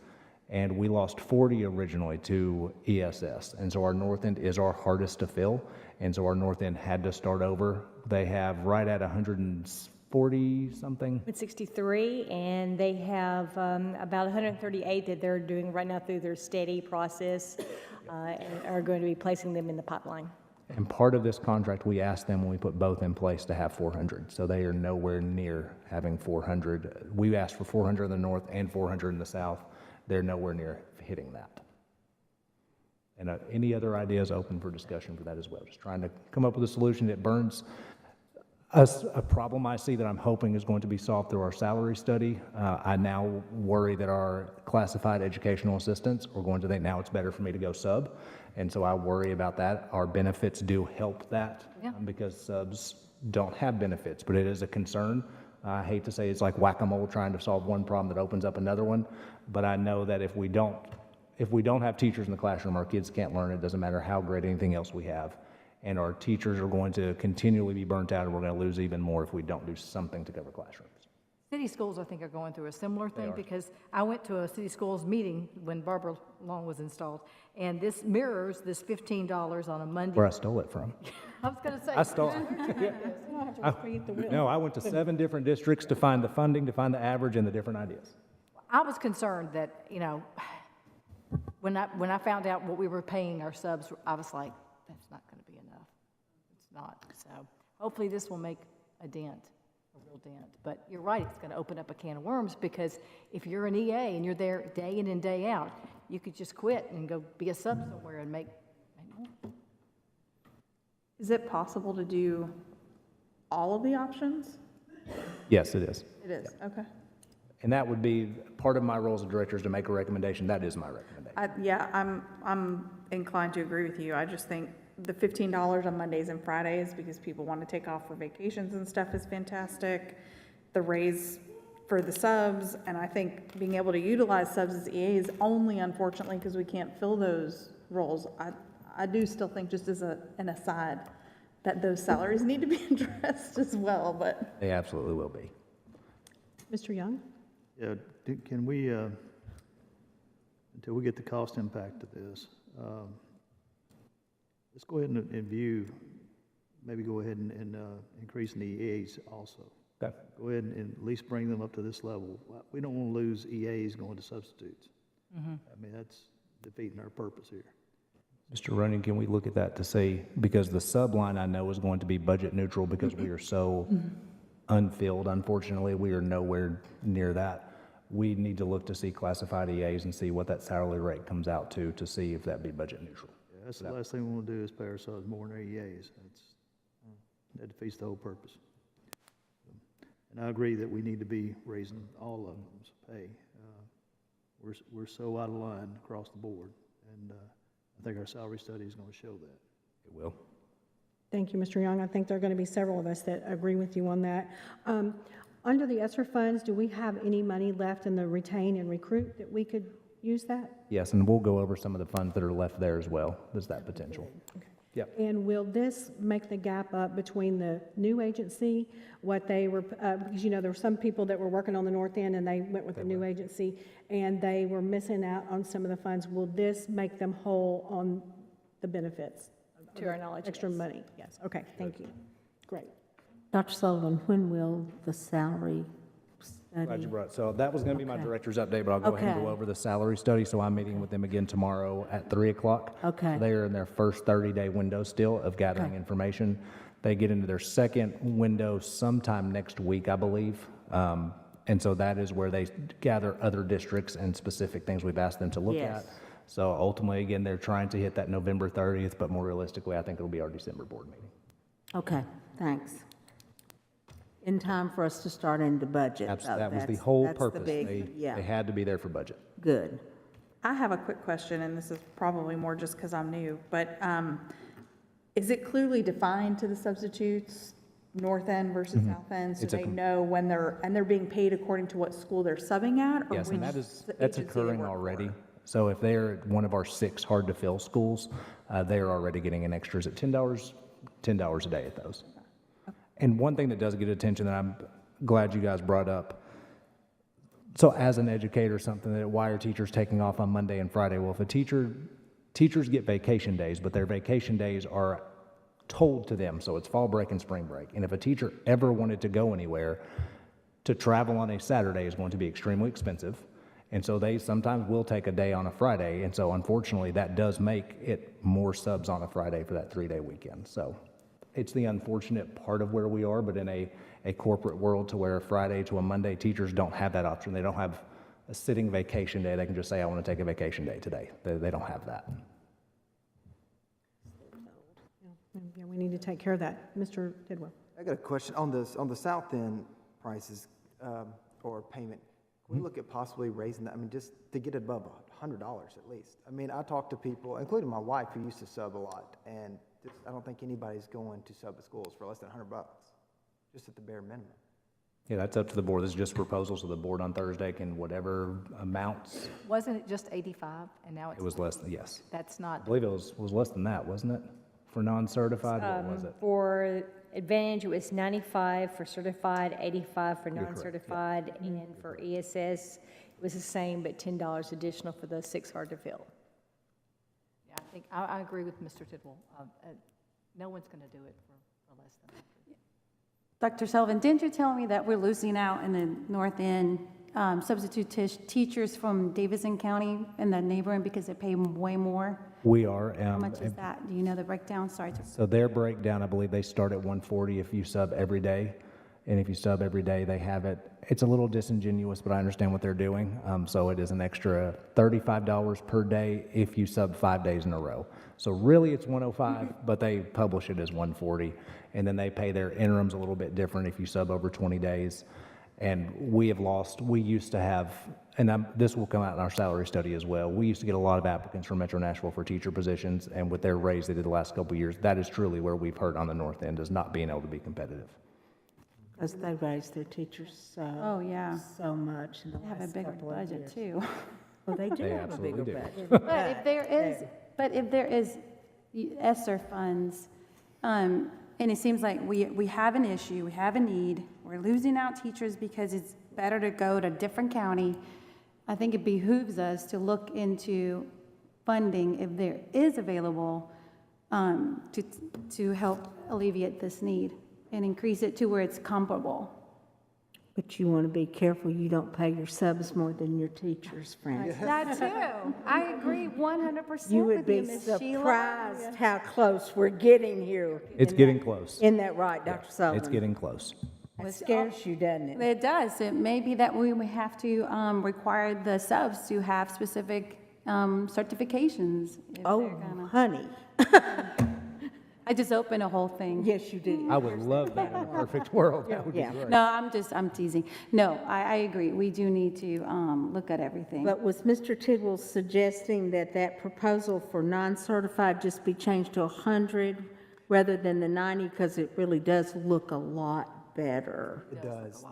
and we lost 40 originally to ESS. And so our North End is our hardest to fill, and so our North End had to start over. They have right at 140 something. With 63, and they have about 138 that they're doing right now through their steady process, and are going to be placing them in the pipeline. And part of this contract, we asked them when we put both in place to have 400. So they are nowhere near having 400. We asked for 400 in the north and 400 in the south. They're nowhere near hitting that. And any other ideas open for discussion for that as well. Just trying to come up with a solution that burns us. A problem I see that I'm hoping is going to be solved through our salary study. I now worry that our classified educational assistants are going to think now it's better for me to go sub. And so I worry about that. Our benefits do help that because subs don't have benefits, but it is a concern. I hate to say it's like whack-a-mole trying to solve one problem that opens up another one, but I know that if we don't have teachers in the classroom, our kids can't learn. It doesn't matter how great anything else we have. And our teachers are going to continually be burnt out, and we're going to lose even more if we don't do something to cover classrooms. City schools, I think, are going through a similar thing because I went to a city schools meeting when Barbara Long was installed, and this mirrors this $15 on a Monday. Where I stole it from. I was going to say. I stole it. No, I went to 7 different districts to find the funding, to find the average, and the different ideas. I was concerned that, when I found out what we were paying our subs, I was like, that's not going to be enough. It's not. So hopefully this will make a dent, a real dent. But you're right, it's going to open up a can of worms because if you're an EA and you're there day in and day out, you could just quit and go be a sub somewhere and make more. Is it possible to do all of the options? Yes, it is. It is, okay. And that would be part of my role as a director is to make a recommendation. That is my recommendation. I'm inclined to agree with you. I just think the $15 on Mondays and Fridays because people want to take off for vacations and stuff is fantastic. The raise for the subs, and I think being able to utilize subs as EAs only, unfortunately, because we can't fill those roles. I do still think, just as an aside, that those salaries need to be addressed as well, but. They absolutely will be. Mr. Young? Yeah, can we, until we get the cost impact of this, let's go ahead and view, maybe go ahead and increase the EAs also. Okay. Go ahead and at least bring them up to this level. We don't want to lose EAs going to substitutes. Mm-hmm. I mean, that's defeating our purpose here. Mr. Ronan, can we look at that to see, because the sub line I know is going to be budget neutral because we are so unfilled. Unfortunately, we are nowhere near that. We need to look to see classified EAs and see what that salary rate comes out to see if that be budget neutral. Yeah, that's the last thing we want to do is pay ourselves more than our EAs. That defeats the whole purpose. And I agree that we need to be raising all of them's pay. We're so out of line across the board, and I think our salary study is going to show that. It will. Thank you, Mr. Young. I think there are going to be several of us that agree with you on that. Under the Esther funds, do we have any money left in the retain and recruit that we could use that? Yes, and we'll go over some of the funds that are left there as well. There's that potential. Okay. Yep. And will this make the gap up between the new agency, what they were, because there were some people that were working on the north end and they went with the new agency and they were missing out on some of the funds. Will this make them whole on the benefits? To our knowledge, Extra yes. money, yes. Okay, thank you. Great. Dr. Sullivan, when will the salary Glad you study? brought it. So that was going to be my Okay. director's update, but I'll go ahead and go Okay. over the salary study. So I'm meeting with them again tomorrow at 3 o'clock. Okay. They are in their first 30-day window still of gathering Okay. information. They get into their second window sometime next week, I believe. And so that is where they gather other districts and specific things we've asked them to look Yes. at. So ultimately, again, they're trying to hit that November 30th, but more realistically, I think it'll be our December board meeting. Okay, thanks. In time for us to start in the budget. though. That was the That's- whole that's the purpose. big- Yeah, They had to be there for budget. good. I have a quick question, and this is probably more just because I'm new, but is it clearly defined to the substitutes, north end versus south end? So It's a they com- know when they're being paid according to what school they're subbing at? Or Yes, and which that's agency they occurring work for? already. So if they're at one of our 6 hard-to-fill schools, they are already getting an extras at $10 a day at those. And one thing that does get attention that I'm glad you guys brought up, so as an educator, something that, why are teachers taking off on Monday and Friday? Well, if teachers get vacation days, but their vacation days are told to them, so it's fall break and spring break. And if a teacher ever wanted to go anywhere, to travel on a Saturday is going to be extremely expensive. And so they sometimes will take a day on a Friday. And so unfortunately, that does make it more subs on a Friday for that 3-day weekend. So it's the unfortunate part of where we are, but in a corporate world to where a Friday to a Monday, teachers don't have that option. They don't have a sitting vacation day. They can just say, I want to take a vacation day today. They don't have that. Yeah, we need to take care of that. Mr. Tidwell. I got a question on the south end prices, or payment. Can we look at possibly raising that? I mean, just to get it above $100 at least. I mean, I talk to people, including my wife, who used to sub a lot, and just, I don't think anybody's going to sub at schools for less than $100, just at the bare minimum. Yeah, that's up to the board. This is just a proposal, so the board on Thursday can whatever amounts. Wasn't it just 85 and now it's? It was less than, yes. That's I not, believe it was less than that, wasn't it? For non-certified, what was it? For Advantage, it was 95 for certified, 85 for You're correct, yeah. non-certified, and for ESS, it was the same, but $10 additional for the 6 hard to fill. yeah, I think, I agree with Mr. Tidwell. No one's going to do it for less than that. Dr. Sullivan, didn't you tell me that we're losing out in the north end substitute teachers from Davidson County and the neighboring because they pay way more? We are. How much is that? Do you know the breakdown? Sorry. So their breakdown, I believe they start at 140 if you sub every day. And if you sub every day, they have it. It's a little disingenuous, but I understand what they're doing. So it is an extra $35 per day if you sub 5 days in a row. So really it's 105, but they publish it as 140. And then they pay their interims a little bit different if you sub over 20 days. And we used to have, and this will come out in our salary study as well, we used to get a lot of applicants from Metro Nashville for teacher positions, and with their raise they did the last couple of years, that is truly where we've hurt on the north end, is not being able to be competitive. Because they raised their teachers Oh, yeah. so much in the They have a last bigger couple of budget, years. too. Well, they do They have a bigger absolutely do. budget. But if there is Esther funds, and it seems like we have an issue, we have a need, we're losing out teachers because it's better to go to a different county, I think it behooves us to look into funding, if there is available, to help alleviate this need and increase it to where it's comparable. But you want to be careful you don't pay your subs more than your teachers, Francis. That too. I agree 100% You would with be you, Ms. Sheila. surprised how close we're getting here. It's getting close. Isn't that right, Dr. Yeah, Sullivan? it's getting close. It scares you, doesn't it? It does. It may be that we would have to require the subs to have specific certifications. if Oh, they're gonna- honey. I just opened a whole thing. Yes, you did. I would love that in a perfect world. That would be Yeah. great. No, I'm teasing. No, I agree. We do need to look at everything. But was Mr. Tidwell suggesting that that proposal for non-certified just be changed to 100 rather than the 90? Because it really does look a lot better. It does.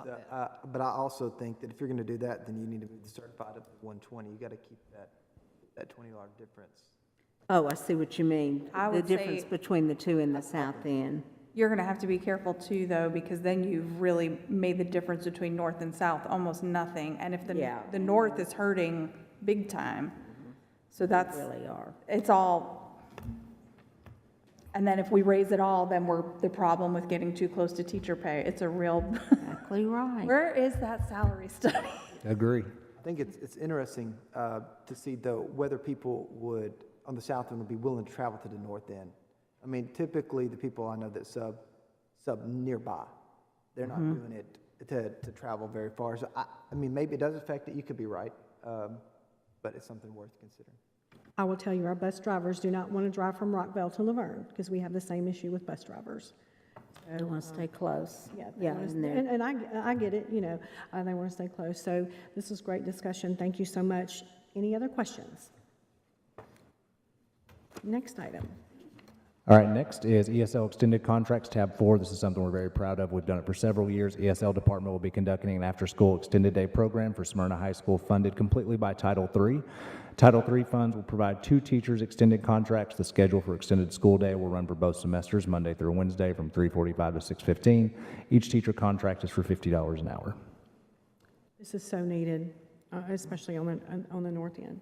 But I also think that if you're going to do that, then you need to move the certified up to 120. You got to keep that $20 difference. Oh, I see what you mean. I The would difference say- between the two in the south end. You're gonna have to be careful too, though, because then you've really made the difference between north and south almost nothing. And if Yeah. the north is hurting big time, so that's, Really are. it's all, and then if we raise it all, then we're the problem with getting too close to teacher pay. It's a real, Exactly right. where is that salary study? Agree. I think it's interesting to see, though, whether people would, on the south end, would be willing to travel to the north end. I mean, typically, the people I know that sub nearby, they're not doing it to travel very far. So, I mean, maybe it does affect it. You could be right, but it's something worth considering. I will tell you, our bus drivers do not want to drive from Rockville to Laverne, because we have the same issue with bus drivers. They want to stay close. Yeah, Yeah, and, and I get it, you know, they want to stay close. So this was great discussion. Thank you so much. Any other questions? Next item. All right, next is ESL Extended Contracts, tab 4. This is something we're very proud of. We've done it for several years. ESL department will be conducting an after-school extended day program for Smyrna High School funded completely by Title III. Title III funds will provide 2 teachers extended contracts. The schedule for extended school day will run for both semesters, Monday through Wednesday from 3:45 to 6:15. Each teacher contract is for $50 an hour. This is so needed, especially on the north end.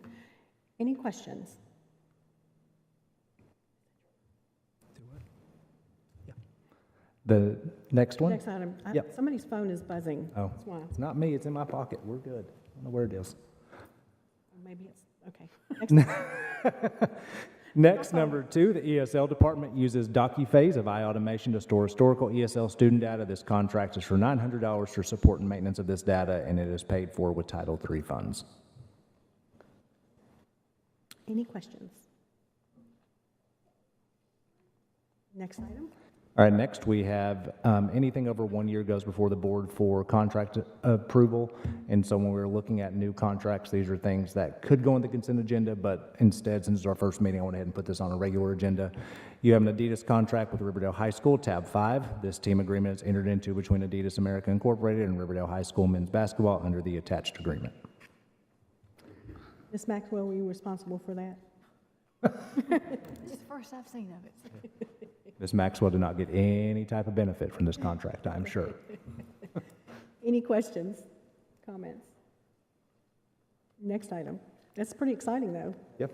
Any questions? The next one? Next item. Yep. Somebody's phone is buzzing. Oh, That's why. it's not me. It's in my pocket. We're good. I don't know where it is. Maybe it's, okay. Next, number 2, the ESL department uses DocuPhase of iAutomation to store historical ESL student data. This contract is for $900 for support and maintenance of this data, and it is paid for with Title III funds. Any questions? Next item. All right, next we have anything over 1 year goes before the board for contract approval. And so when we're looking at new contracts, these are things that could go on the consent agenda, but instead, since it's our first meeting, I went ahead and put this on a regular agenda. You have an Adidas contract with Riverdale High School, tab 5. This team agreement is entered into between Adidas America Incorporated and Riverdale High School men's basketball under the attached agreement. Ms. Maxwell, were you responsible for that? This is the first I've seen of it. Ms. Maxwell did not get any type of benefit from this contract, I'm sure. Any questions, comments? Next item. That's pretty exciting, though. Yep.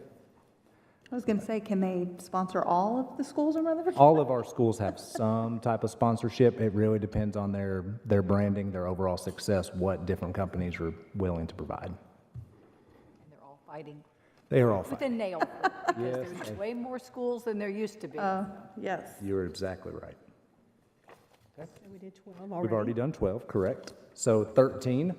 I was gonna say, can they sponsor all of the schools in Rutherford? All of our schools have some type of sponsorship. It really depends on their branding, their overall success, what different companies are willing to provide. And they're all fighting They are all with a fine. nail, because there's way more schools than there used to be. Yes. You're exactly right. So we did 12 We've already done 12, correct. So 13,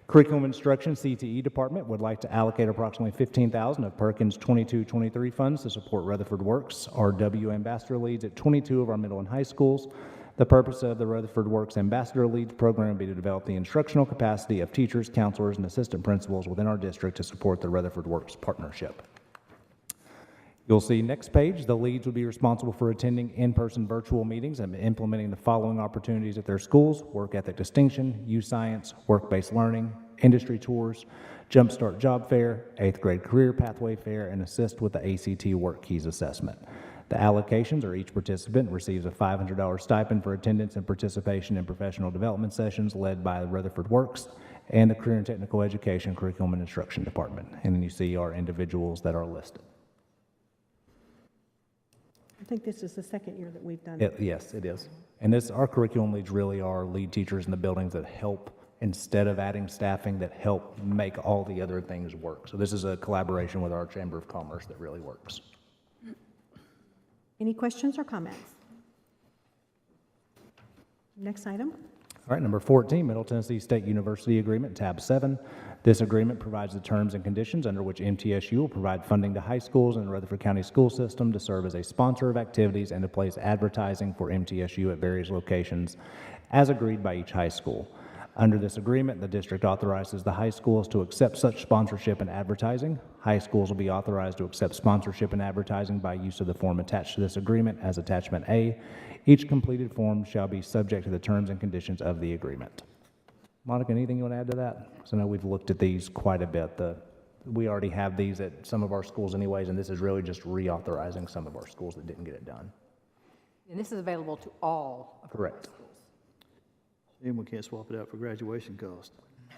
Curriculum Instruction CTE Department would like to allocate approximately $15,000 of Perkins 22-23 funds to support Rutherford Works, RW Ambassador Leads at 22 of our middle and high schools. The purpose of the Rutherford Works Ambassador Leads program would be to develop the instructional capacity of teachers, counselors, and assistant principals within our district to support the Rutherford Works partnership. You'll see next page, the leads would be responsible for attending in-person virtual meetings and implementing the following opportunities at their schools: work ethic distinction, youth science, work-based learning, industry tours, Jumpstart Job Fair, 8th grade career pathway fair, and assist with the ACT Work Keys assessment. The allocations are each participant receives a $500 stipend for attendance and participation in professional development sessions led by the Rutherford Works and the Career and Technical Education Curriculum and Instruction Department. And then you see our individuals that are listed. I think this is the second year that we've done it. Yes, it is. And our curriculum leads really are lead teachers in the buildings that help, instead of adding staffing, that help make all the other things work. So this is a collaboration with our Chamber of Commerce that really works. Any questions or comments? Next item. All right, number 14, Middle Tennessee State University Agreement, tab 7. This agreement provides the terms and conditions under which MTSU will provide funding to high schools in the Rutherford County School System to serve as a sponsor of activities and to place advertising for MTSU at various locations as agreed by each high school. Under this agreement, the district authorizes the high schools to accept such sponsorship and advertising. High schools will be authorized to accept sponsorship and advertising by use of the form attached to this agreement as Attachment A. Each completed form shall be subject to the terms and conditions of the agreement. Monica, anything you want to add to that? Because I know we've looked at these quite a bit, the We already have these at some of our schools anyways, and this is really just reauthorizing some of our schools that didn't get it done. And this is available to all of our Correct. schools. And we can't swap it out for graduation cost.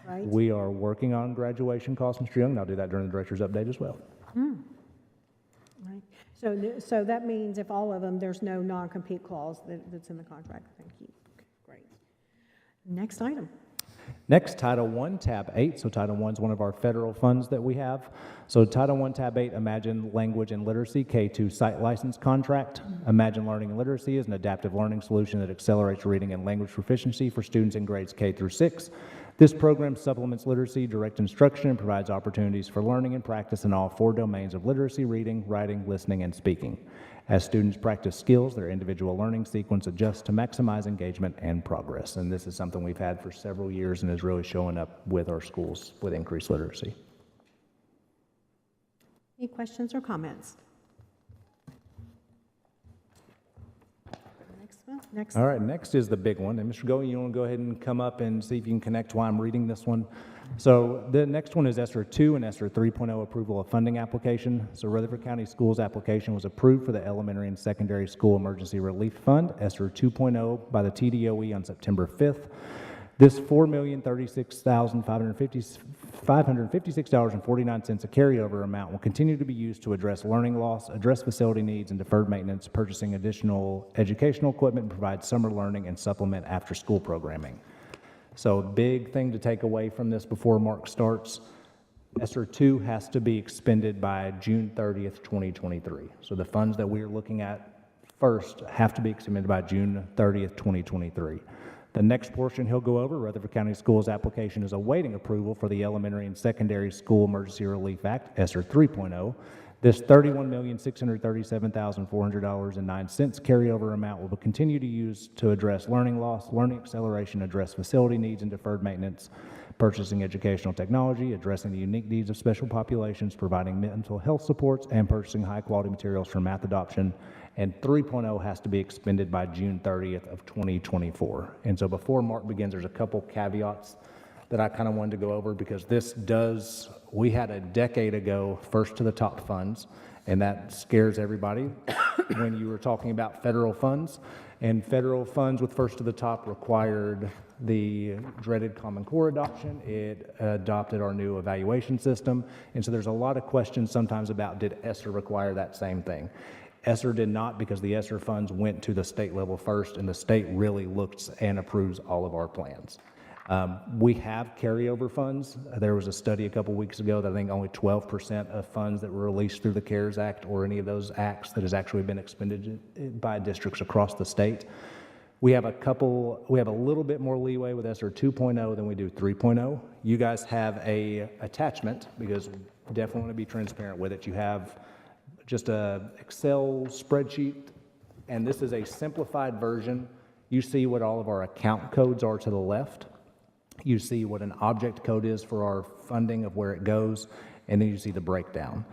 Right? We are working on graduation costs, Mr. Young, and I'll do that during the director's update as well. Right. So that means if all of them, there's no non-compete clause that's in the contract. Thank you. Okay, great. Next item. Next, Title I, Tab 8. So Title I is one of our federal funds that we have. So Title I, Tab 8, Imagine Language and Literacy, K-2 Site License Contract. Imagine Learning and Literacy is an adaptive learning solution that accelerates reading and language proficiency for students in grades K through 6. This program supplements literacy, direct instruction, and provides opportunities for learning and practice in all 4 domains of literacy, reading, writing, listening, and speaking. As students practice skills, their individual learning sequence adjusts to maximize engagement and progress. And this is something we've had for several years and is really showing up with our schools with increased literacy. Any questions or comments? Next. All right, next is the big one. And Mr. Goey, you want to go ahead and come up and see if you can connect why I'm reading this one? So the next one is Esther 2 and Esther 3.0 approval of funding application. So Rutherford County Schools application was approved for the Elementary and Secondary School Emergency Relief Fund, Esther 2.0, by the TDOE on September 5th. This $4,036,556.49, a carryover amount, will continue to be used to address learning loss, address facility needs and deferred maintenance, purchasing additional educational equipment, and provide summer learning and supplement after-school programming. So big thing to take away from this before Mark starts, ESSER 2 has to be expended by June 30th, 2023. So the funds that we're looking at first have to be expended by June 30th, 2023. The next portion he'll go over, Rutherford County Schools application is awaiting approval for the Elementary and Secondary School Emergency Relief Act, ESSER 3.0. This $31,637,400.09 carryover amount will continue to use to address learning loss, learning acceleration, address facility needs and deferred maintenance, purchasing educational technology, addressing the unique needs of special populations, providing mental health supports, and purchasing high-quality materials for math adoption. And 3.0 has to be expended by June 30th of 2024. And so before Mark begins, there's a couple caveats that I kind of wanted to go over because we had a decade ago first to the top funds, and that scares everybody when you were talking about federal funds. And federal funds with first to the top required the dreaded Common Core adoption. It adopted our new evaluation system. And so there's a lot of questions sometimes about, did ESSER require that same thing? ESSER did not, because the ESSER funds went to the state level first, and the state really looks and approves all of our plans. We have carryover funds. There was a study a couple weeks ago that I think only 12% of funds that were released through the CARES Act or any of those acts that has actually been expended by districts across the state. We have a little bit more leeway with ESSER 2.0 than we do 3.0. You guys have a attachment, because we definitely want to be transparent with it. You have just a Excel spreadsheet, and this is a simplified version. You see what all of our account codes are to the left. You see what an object code is for our funding of where it goes, and then you see the breakdown.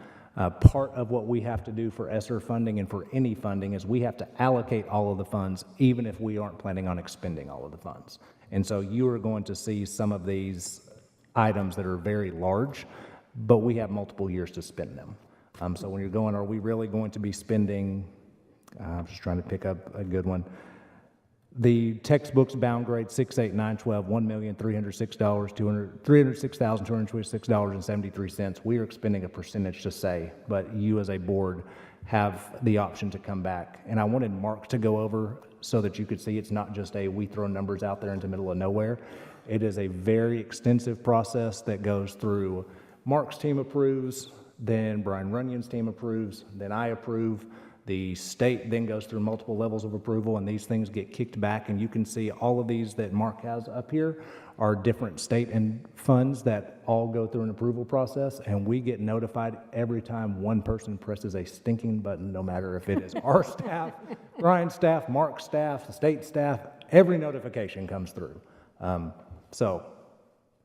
Part of what we have to do for ESSER funding and for any funding is we have to allocate all of the funds, even if we aren't planning on expending all of the funds. And so you are going to see some of these items that are very large, but we have multiple years to spend them. So when you're going, are we really going to be spending, I'm just trying to pick up a good one. The textbooks bound grade 6, 8, 9, 12, $1,306,226.73. We are expending a percentage to say, but you as a board have the option to come back. And I wanted Mark to go over so that you could see it's not just we throw numbers out there into the middle of nowhere. It is a very extensive process that goes through Mark's team approves, then Brian Runyon's team approves, then I approve. The state then goes through multiple levels of approval, and these things get kicked back, and you can see all of these that Mark has up here are different state and funds that all go through an approval process, and we get notified every time one person presses a stinking button, no matter if it is our staff, Brian's staff, Mark's staff, the state staff, every notification comes through. So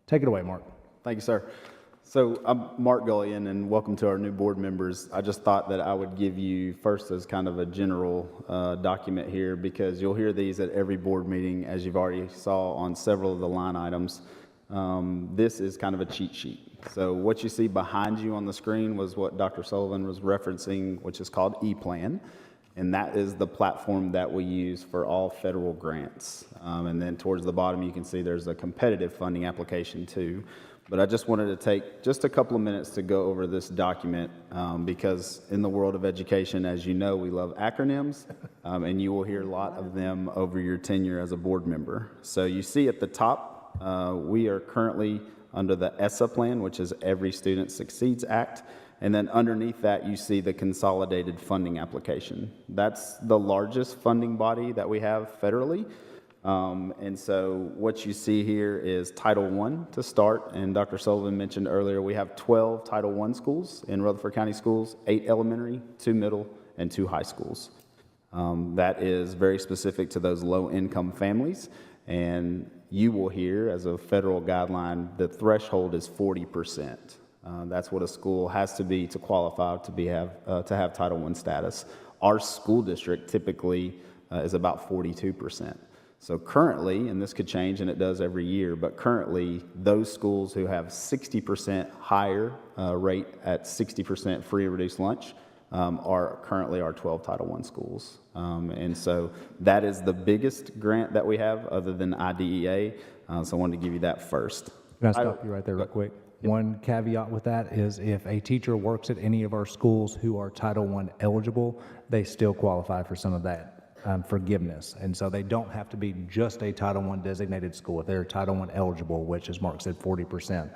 take it away, Mark. Thank you, sir. So I'm Mark Gullion, and welcome to our new board members. I just thought that I would give you first as kind of a general document here, because you'll hear these at every board meeting, as you've already saw on several of the line items. This is kind of a cheat sheet. So what you see behind you on the screen was what Dr. Sullivan was referencing, which is called ePlan. And that is the platform that we use for all federal grants. And then towards the bottom, you can see there's a competitive funding application too. But I just wanted to take just a couple of minutes to go over this document because in the world of education, as you know, we love acronyms, and you will hear a lot of them over your tenure as a board member. So you see at the top, we are currently under the ESSA plan, which is Every Student Succeeds Act. And then underneath that, you see the consolidated funding application. That's the largest funding body that we have federally. And so what you see here is Title I to start. And Dr. Sullivan mentioned earlier, we have 12 Title I schools in Rutherford County Schools, 8 elementary, 2 middle, and 2 high schools. That is very specific to those low-income families. And you will hear, as a federal guideline, the threshold is 40%. That's what a school has to be to qualify to have Title I status. Our school district typically is about 42%. So currently, and this could change and it does every year, but currently those schools who have 60% higher rate at 60% free or reduced lunch are currently our 12 Title I schools. And so that is the biggest grant that we have other than IDEA. So I wanted to give you that first. Can I stop you right there real quick? One caveat with that is if a teacher works at any of our schools who are Title I eligible, they still qualify for some of that forgiveness. And so they don't have to be just a Title I designated school. If they're Title I eligible, which as Mark said, 40%,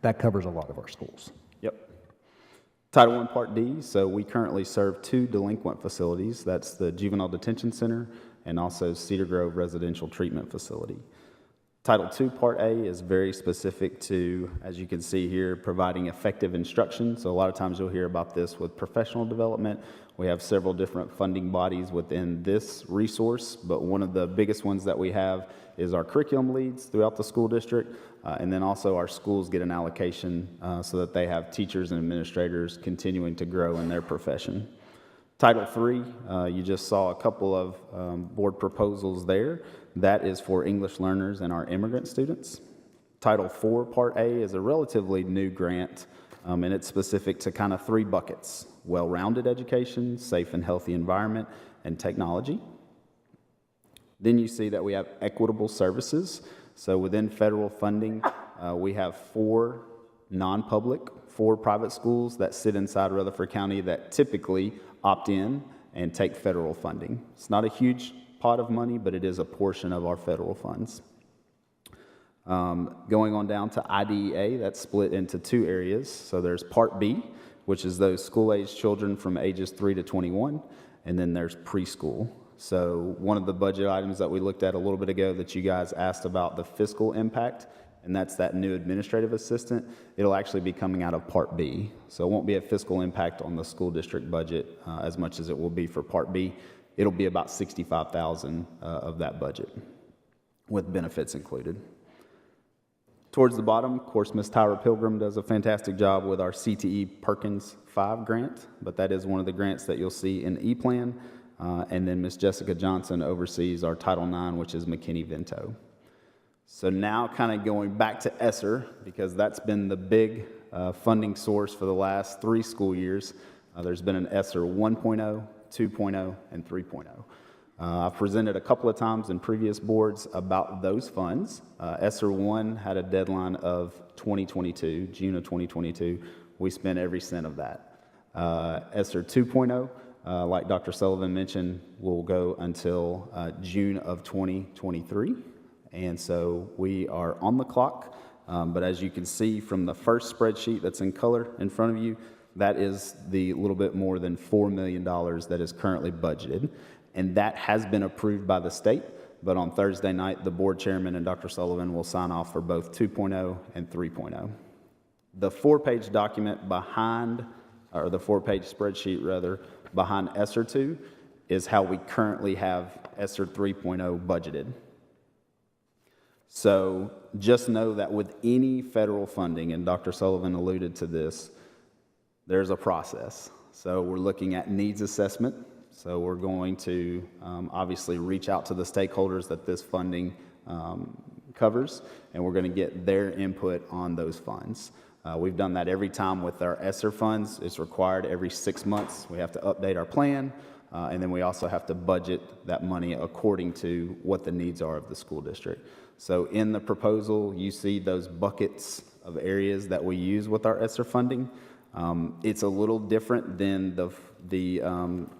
that covers a lot of our schools. Yep. Title I Part D, so we currently serve 2 delinquent facilities. That's the Juvenile Detention Center and also Cedar Grove Residential Treatment Facility. Title II Part A is very specific to, as you can see here, providing effective instruction. So a lot of times you'll hear about this with professional development. We have several different funding bodies within this resource, but one of the biggest ones that we have is our curriculum leads throughout the school district, and then also our schools get an allocation so that they have teachers and administrators continuing to grow in their profession. Title III, you just saw a couple of board proposals there. That is for English learners and our immigrant students. Title IV Part A is a relatively new grant, and it's specific to kind of 3 buckets: well-rounded education, safe and healthy environment, and technology. Then you see that we have Equitable Services. So within federal funding, we have 4 non-public, 4 private schools that sit inside Rutherford County that typically opt in and take federal funding. It's not a huge pot of money, but it is a portion of our federal funds. Going on down to IDEA, that's split into 2 areas. So there's Part B, which is those school-aged children from ages 3 to 21, and then there's preschool. So one of the budget items that we looked at a little bit ago that you guys asked about the fiscal impact, and that's that new administrative assistant, it'll actually be coming out of Part B. So it won't be a fiscal impact on the school district budget as much as it will be for Part B. It'll be about $65,000 of that budget with benefits included. Towards the bottom, of course, Ms. Tyra Pilgrim does a fantastic job with our CTE Perkins 5 grant, but that is one of the grants that you'll see in ePlan. And then Ms. Jessica Johnson oversees our Title IX, which is McKinney-Vento. So now kind of going back to Esther, because that's been the big funding source for the last 3 school years. There's been an Esther 1.0, 2.0, and 3.0. I've presented a couple of times in previous boards about those funds. Esther 1 had a deadline of 2022, June of 2022. We spent every cent of that. Esther 2.0, like Dr. Sullivan mentioned, will go until June of 2023. And so we are on the clock. But as you can see from the first spreadsheet that's in color in front of you, that is the little bit more than $4 million that is currently budgeted. And that has been approved by the state. But on Thursday night, the board chairman and Dr. Sullivan will sign off for both 2.0 and 3.0. The 4-page document behind, or the 4-page spreadsheet rather, behind ESSER 2 is how we currently have ESSER 3.0 budgeted. So just know that with any federal funding, and Dr. Sullivan alluded to this, there's a process. So we're looking at needs assessment. So we're going to obviously reach out to the stakeholders that this funding covers, and we're going to get their input on those funds. We've done that every time with our Esther funds. It's required every 6 months. We have to update our plan, and then we also have to budget that money according to what the needs are of the school district. So in the proposal, you see those buckets of areas that we use with our Esther funding. It's a little different than the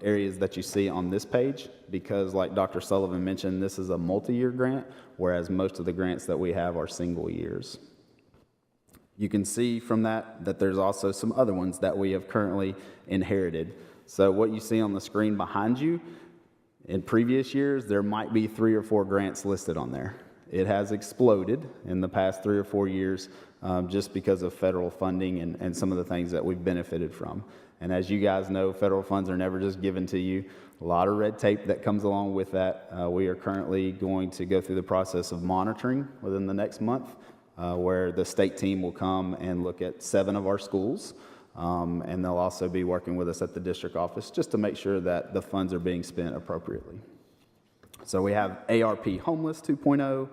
areas that you see on this page because, like Dr. Sullivan mentioned, this is a multi-year grant, whereas most of the grants that we have are single years. You can see from that there's also some other ones that we have currently inherited. So what you see on the screen behind you, in previous years, there might be 3 or 4 grants listed on there. It has exploded in the past 3 or 4 years just because of federal funding and some of the things that we've benefited from. And as you guys know, federal funds are never just given to you. A lot of red tape that comes along with that. We are currently going to go through the process of monitoring within the next month, where the state team will come and look at 7 of our schools. And they'll also be working with us at the district office just to make sure that the funds are being spent appropriately. So we have ARP Homeless 2.0,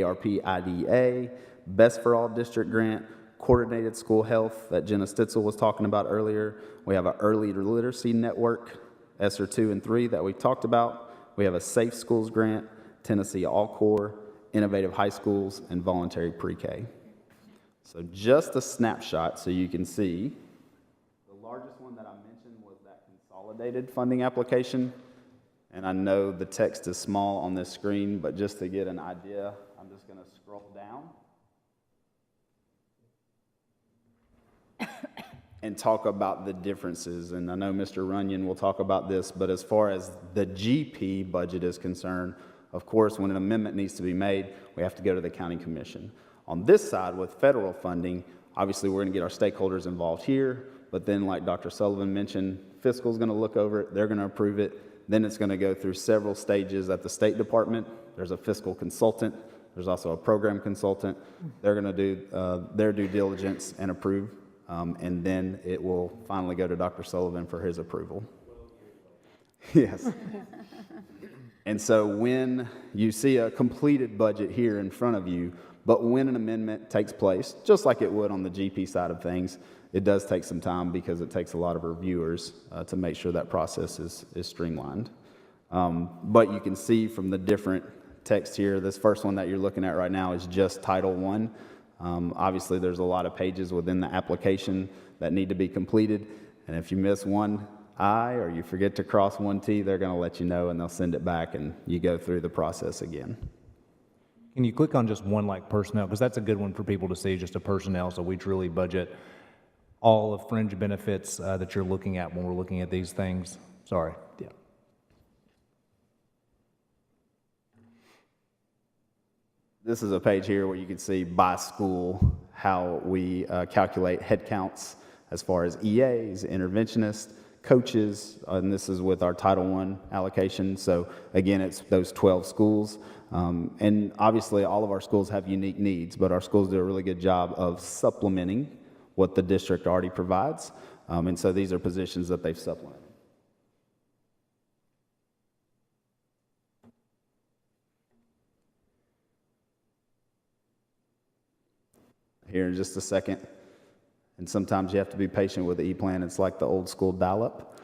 ARP IDA, Best for All District Grant, Coordinated School Health that Jenna Stitzel was talking about earlier. We have an Early Literacy Network, ESSER 2 and 3 that we talked about. We have a Safe Schools Grant, Tennessee All-Core, Innovative High Schools, and Voluntary Pre-K. So just a snapshot so you can see. The largest one that I mentioned was that consolidated funding application. And I know the text is small on this screen, but just to get an idea, I'm just going to scroll down and talk about the differences. And I know Mr. Runyon will talk about this, but as far as the GP budget is concerned, of course, when an amendment needs to be made, we have to go to the county commission. On this side, with federal funding, obviously we're going to get our stakeholders involved here, but then like Dr. Sullivan mentioned, fiscal is going to look over it, they're going to approve it, then it's going to go through several stages at the State Department. There's a fiscal consultant, there's also a program consultant. They're going to do their due diligence and approve, and then it will finally go to Dr. Sullivan for his approval. Yes. And so when you see a completed budget here in front of you, but when an amendment takes place, just like it would on the GP side of things, it does take some time because it takes a lot of reviewers to make sure that process is streamlined. But you can see from the different text here, this first one that you're looking at right now is just Title I. Obviously, there's a lot of pages within the application that need to be completed, and if you miss one I or you forget to cross one T, they're going to let you know and they'll send it back and you go through the process again. Can you click on just one like personnel? Because that's a good one for people to see, just a personnel, so we truly budget all of fringe benefits that you're looking at when we're looking at these things. Sorry. Yeah. This is a page here where you can see by school how we calculate head counts as far as EAs, interventionists, coaches, and this is with our Title I allocation. So again, it's those 12 schools. And obviously all of our schools have unique needs, but our schools do a really good job of supplementing what the district already provides. And so these are positions that they've supplemented. Here in just a second. And sometimes you have to be patient with the E-Plan. It's like the old school dial-up.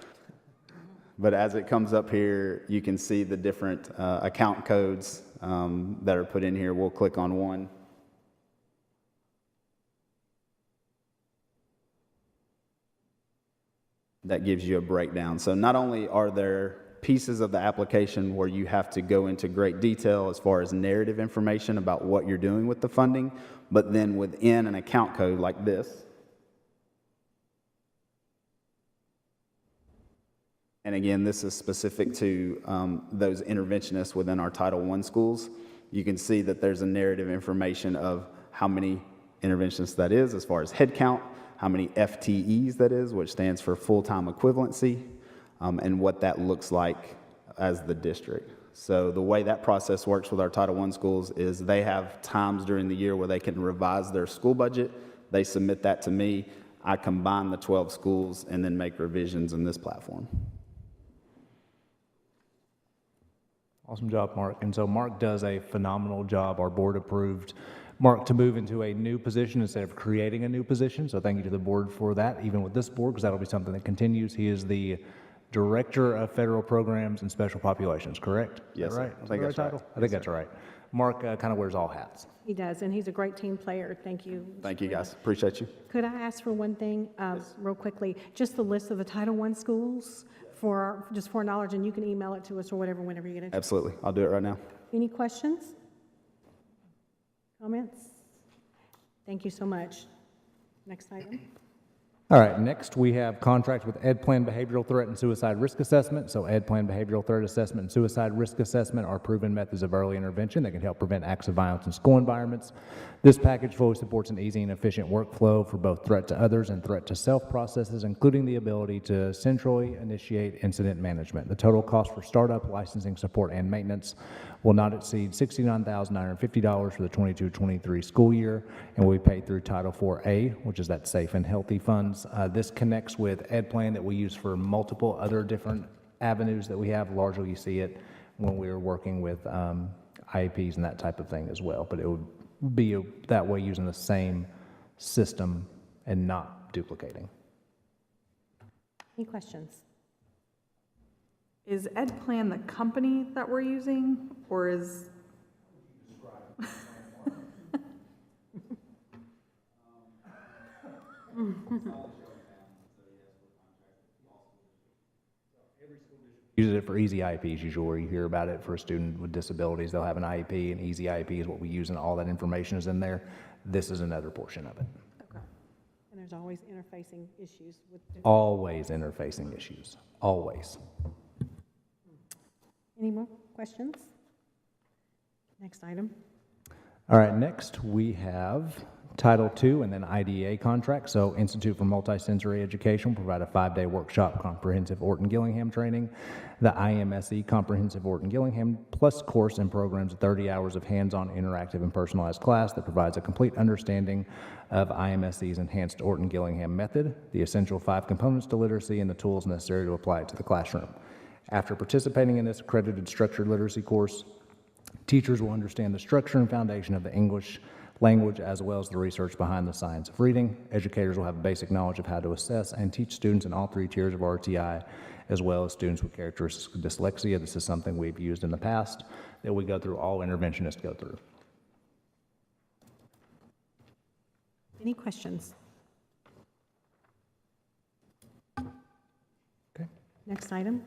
But as it comes up here, you can see the different account codes that are put in here. We'll click on one. That gives you a breakdown. So not only are there pieces of the application where you have to go into great detail as far as narrative information about what you're doing with the funding, but then within an account code like this, and again, this is specific to those interventionists within our Title I schools. You can see that there's a narrative information of how many interventionists that is as far as head count, how many FTEs that is, which stands for full-time equivalency, and what that looks like as the district. So the way that process works with our Title I schools is they have times during the year where they can revise their school budget. They submit that to me. I combine the 12 schools and then make revisions in this platform. Awesome job, Mark. And so Mark does a phenomenal job. Our board approved Mark to move into a new position instead of creating a new position. So thank you to the board for that, even with this board, because that'll be something that continues. He is the Director of Federal Programs and Special Populations, correct? Is that Yes, sir. right? I Is think that that's the right. title? I think that's right. Mark kind of wears all hats. He does, and he's a great team player. Thank you. Thank you, guys. Appreciate you. Could I ask for one thing, real quickly? Just the list of the Title I schools just for our knowledge, and you can email it to us or whatever, whenever you get it. Absolutely. I'll do it right now. Any questions? Comments? Thank you so much. Next item. All right, next we have contract with Ed Plan Behavioral Threat and Suicide Risk Assessment. So Ed Plan Behavioral Threat Assessment and Suicide Risk Assessment are proven methods of early intervention that can help prevent acts of violence in school environments. This package fully supports an easy and efficient workflow for both threat to others and threat to self processes, including the ability to centrally initiate incident management. The total cost for startup, licensing, support, and maintenance will not exceed $69,950 for the 22-23 school year, and will be paid through Title IV-A, which is that safe and healthy funds. This connects with Ed Plan that we use for multiple other different avenues that we have. Largely, you see it when we're working with IEPs and that type of thing as well, but it would be that way using the same system and not duplicating. Any questions? Is Ed Plan the company that we're using, or is? Uses it for easy IEPs, usually where you hear about it for a student with disabilities. They'll have an IEP, and easy IEP is what we use, and all that information is in there. This is another portion of it. Okay. And there's always interfacing issues with. Always interfacing issues, always. Any more questions? Next item. All right, next we have Title II and then IDEA contract. So Institute for Multisensory Education will provide a 5-day workshop comprehensive Orton-Gillingham training. The IMSE Comprehensive Orton-Gillingham Plus course and programs 30 hours of hands-on interactive and personalized class that provides a complete understanding of IMSE's enhanced Orton-Gillingham method, the essential 5 components to literacy, and the tools necessary to apply it to the classroom. After participating in this accredited structured literacy course, teachers will understand the structure and foundation of the English language as well as the research behind the science of reading. Educators will have a basic knowledge of how to assess and teach students in all 3 tiers of RTI, as well as students with characteristics of dyslexia. This is something we've used in the past that we go through, all interventionists go through. Any questions? Okay. Next item.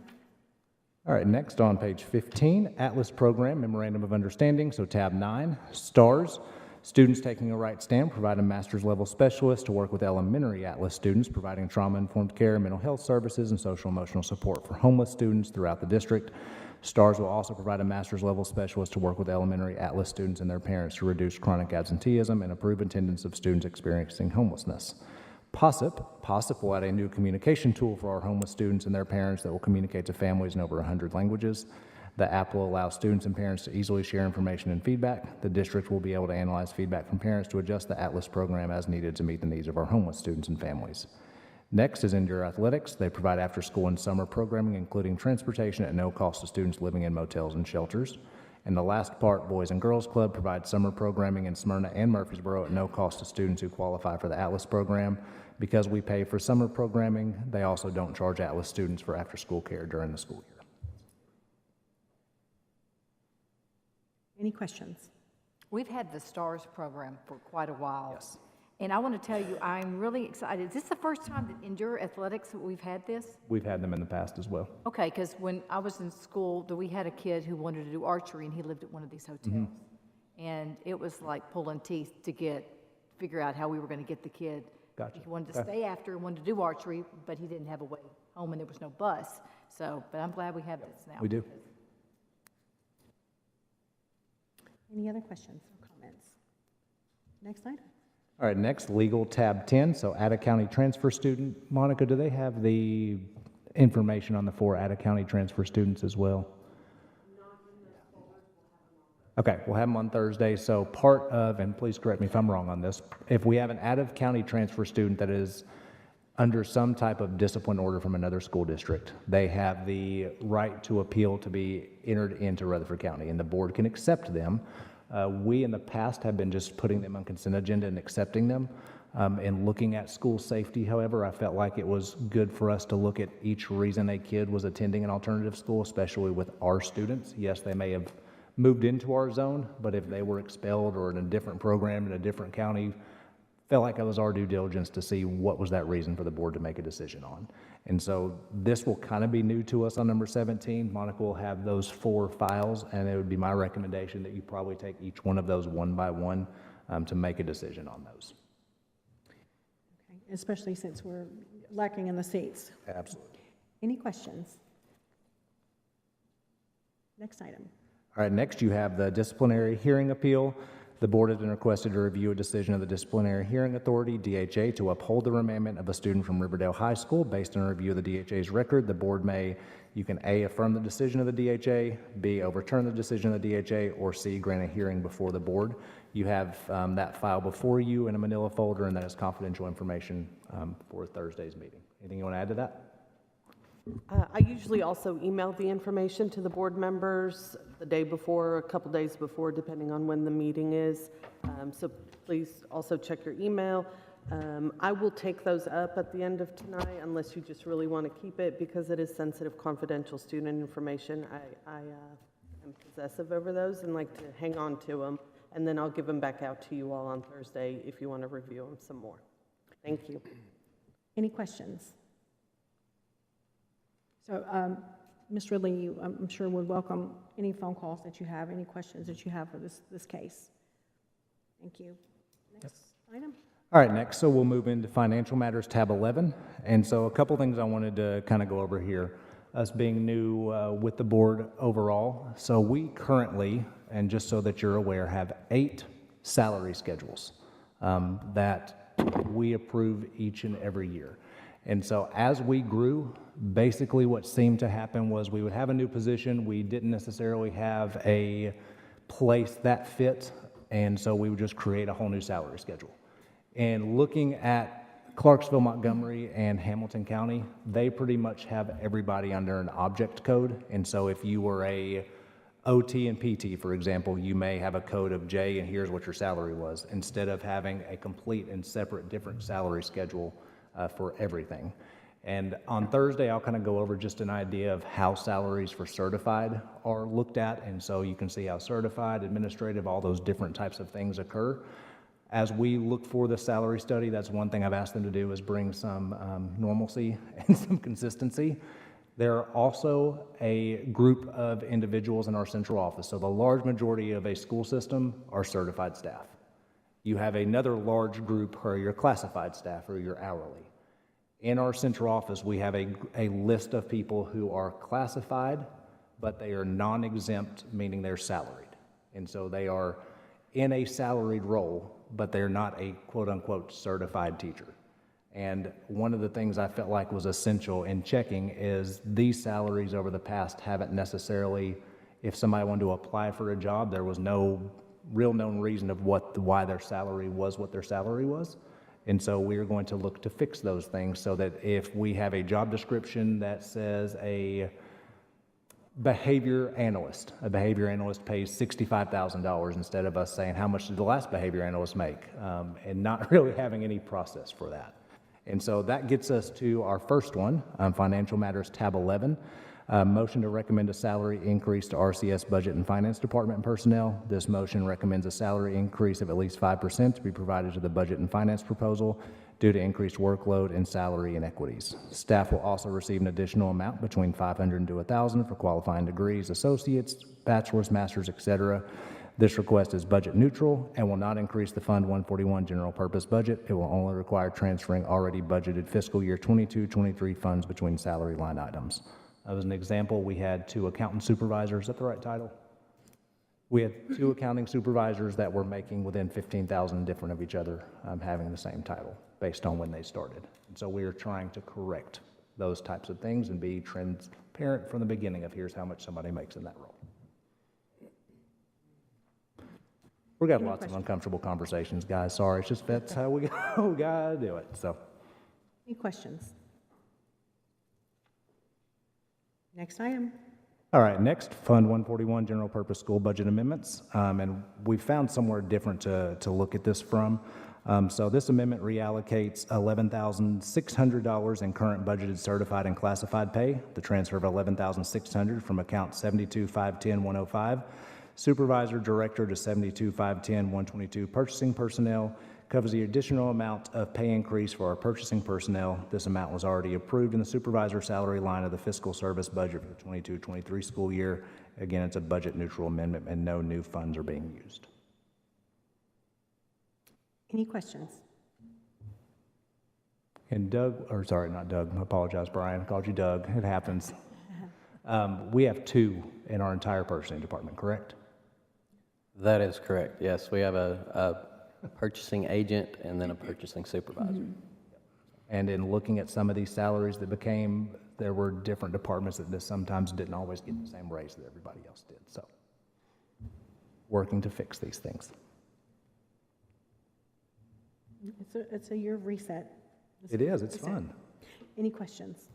All right, next on page 15, Atlas Program, Memorandum of Understanding, so tab 9, STARS. Students taking a right stand provide a master's level specialist to work with elementary Atlas students, providing trauma-informed care, mental health services, and social emotional support for homeless students throughout the district. STARS will also provide a master's level specialist to work with elementary Atlas students and their parents to reduce chronic absenteeism and improve attendance of students experiencing homelessness. POSIP will add a new communication tool for our homeless students and their parents that will communicate to families in over 100 languages. The app will allow students and parents to easily share information and feedback. The district will be able to analyze feedback from parents to adjust the Atlas program as needed to meet the needs of our homeless students and families. Next is Indoor Athletics. They provide after-school and summer programming, including transportation at no cost to students living in motels and shelters. And the last part, Boys and Girls Club, provides summer programming in Smyrna and Murfreesboro at no cost to students who qualify for the Atlas program. Because we pay for summer programming, they also don't charge Atlas students for after-school care during the school year. Any questions? We've had the STARS program for quite a while. Yes. And I want to tell you, I'm really excited. Is this the first time that Endure Athletics that we've had this? We've had them in the past as well. Okay, because when I was in school, we had a kid who wanted to do archery, and he lived at one of these hotels. Mm-hmm. And it was like pulling teeth to figure out how we were going to get the kid. Gotcha. He wanted to stay after and wanted to do archery, but he didn't have a way home, and there was no bus. So, but I'm glad we have this now. We do. Any other questions or comments? Next item. All right, next, legal tab 10. So Ada County transfer student. Monica, do they have the information on the 4 Ada County transfer students as well? Okay, we'll have them on Thursday. So part of, and please correct me if I'm wrong on this, if we have an out-of-county transfer student that is under some type of discipline order from another school district, they have the right to appeal to be entered into Rutherford County, and the board can accept them We in the past have been just putting them on consent agenda and accepting them. And looking at school safety, however, I felt like it was good for us to look at each reason a kid was attending an alternative school, especially with our students. Yes, they may have moved into our zone, but if they were expelled or in a different program in a different county, felt like it was our due diligence to see what was that reason for the board to make a decision on. And so this will kind of be new to us on number 17. Monica will have those 4 files, and it would be my recommendation that you probably take each one of those one by one to make a decision on those. Okay, especially since we're lacking in the seats. Absolutely. Any questions? Next item. All right, next you have the disciplinary hearing appeal. The board has been requested to review a decision of the Disciplinary Hearing Authority, DHA, to uphold the remandment of a student from Riverdale High School. Based on a review of the DHA's record, the board may, you can A, affirm the decision of the DHA, B, overturn the decision of the DHA, or C, grant a hearing before the board. You have that file before you in a manila folder, and that is confidential information for Thursday's meeting. Anything you want to add to that? I usually also email the information to the board members the day before, a couple days before, depending on when the meeting is. So please also check your email. I will take those up at the end of tonight unless you just really want to keep it because it is sensitive, confidential student information. I am possessive over those and like to hang on to them. And then I'll give them back out to you all on Thursday if you want to review them some more. Thank you. Any questions? So, Mr. Lee, I'm sure would welcome any phone calls that you have, any questions that you have for this case. Thank you. Next item. All right, next, so we'll move into Financial Matters, tab 11. And so a couple things I wanted to kind of go over here, us being new with the board overall. So we currently, and just so that you're aware, have 8 salary schedules that we approve each and every year. And so as we grew, basically what seemed to happen was we would have a new position. We didn't necessarily have a place that fit, and so we would just create a whole new salary schedule. And looking at Clarksville, Montgomery, and Hamilton County, they pretty much have everybody under an object code. And so if you were a OT and PT, for example, you may have a code of J, and here's what your salary was, instead of having a complete and separate different salary schedule for everything. And on Thursday, I'll kind of go over just an idea of how salaries for certified are looked at. And so you can see how certified, administrative, all those different types of things occur. As we look for the salary study, that's one thing I've asked them to do is bring some normalcy and some consistency. There are also a group of individuals in our central office. So the large majority of a school system are certified staff. You have another large group who are your classified staff or your hourly. In our central office, we have a list of people who are classified, but they are non-exempt, meaning they're salaried. And so they are in a salaried role, but they're not a quote-unquote certified teacher. And one of the things I felt like was essential in checking is these salaries over the past haven't necessarily, if somebody wanted to apply for a job, there was no real known reason of why their salary was what their salary was. And so we are going to look to fix those things so that if we have a job description that says a behavior analyst pays $65,000 instead of us saying, how much did the last behavior analyst make? And not really having any process for that. And so that gets us to our first one, Financial Matters, tab 11. Motion to recommend a salary increase to RCS Budget and Finance Department personnel. This motion recommends a salary increase of at least 5% to be provided to the Budget and Finance proposal due to increased workload and salary inequities. Staff will also receive an additional amount between $500 and $1,000 for qualifying degrees, associates, bachelor's, master's, etc. This request is budget neutral and will not increase the Fund 141 general purpose budget. It will only require transferring already budgeted fiscal year 22-23 funds between salary line items. As an example, we had 2 accountant supervisors. Is that the right title? We had 2 accounting supervisors that were making within $15,000 different of each other, having the same title based on when they started. And so we are trying to correct those types of things and be transparent from the beginning of here's how much somebody makes in that role. We've got lots of uncomfortable conversations, guys. Sorry, it's just that's how we gotta do it. So, any questions? Next item. All right, next, Fund 141, General Purpose School Budget Amendments. And we found somewhere different to look at this from. So this amendment reallocates $11,600 in current budgeted certified and classified pay, the transfer of $11,600 from account 72-510-105, supervisor director to 72-510-122 purchasing personnel, covers the additional amount of pay increase for our purchasing personnel. This amount was already approved in the supervisor salary line of the fiscal service budget for the 22-23 school year. Again, it's a budget neutral amendment and no new funds are being used. Any questions? And Doug, or sorry, not Doug, I apologize, Brian, I called you Doug, it happens. We have two in our entire purchasing department, correct? That is correct, yes. We have a purchasing agent and then a purchasing supervisor. And in looking at some of these salaries that there were different departments that sometimes didn't always get the same raise that everybody else did, so. Working to fix these things. It's a year of reset. It is, it's fun. Any questions?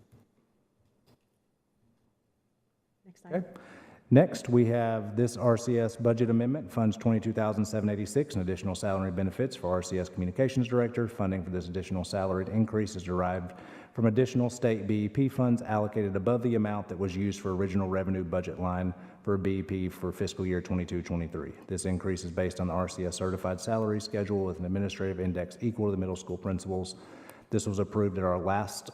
Next item. Okay. Next, we have this RCS budget amendment, funds $22,786 in additional salary and benefits for RCS Communications Director. Funding for this additional salaried increase is derived from additional state BEP funds allocated above the amount that was used for original revenue budget line for BEP for fiscal year 22-23. This increase is based on the RCS certified salary schedule with an administrative index equal to the middle school principals. This was approved at our last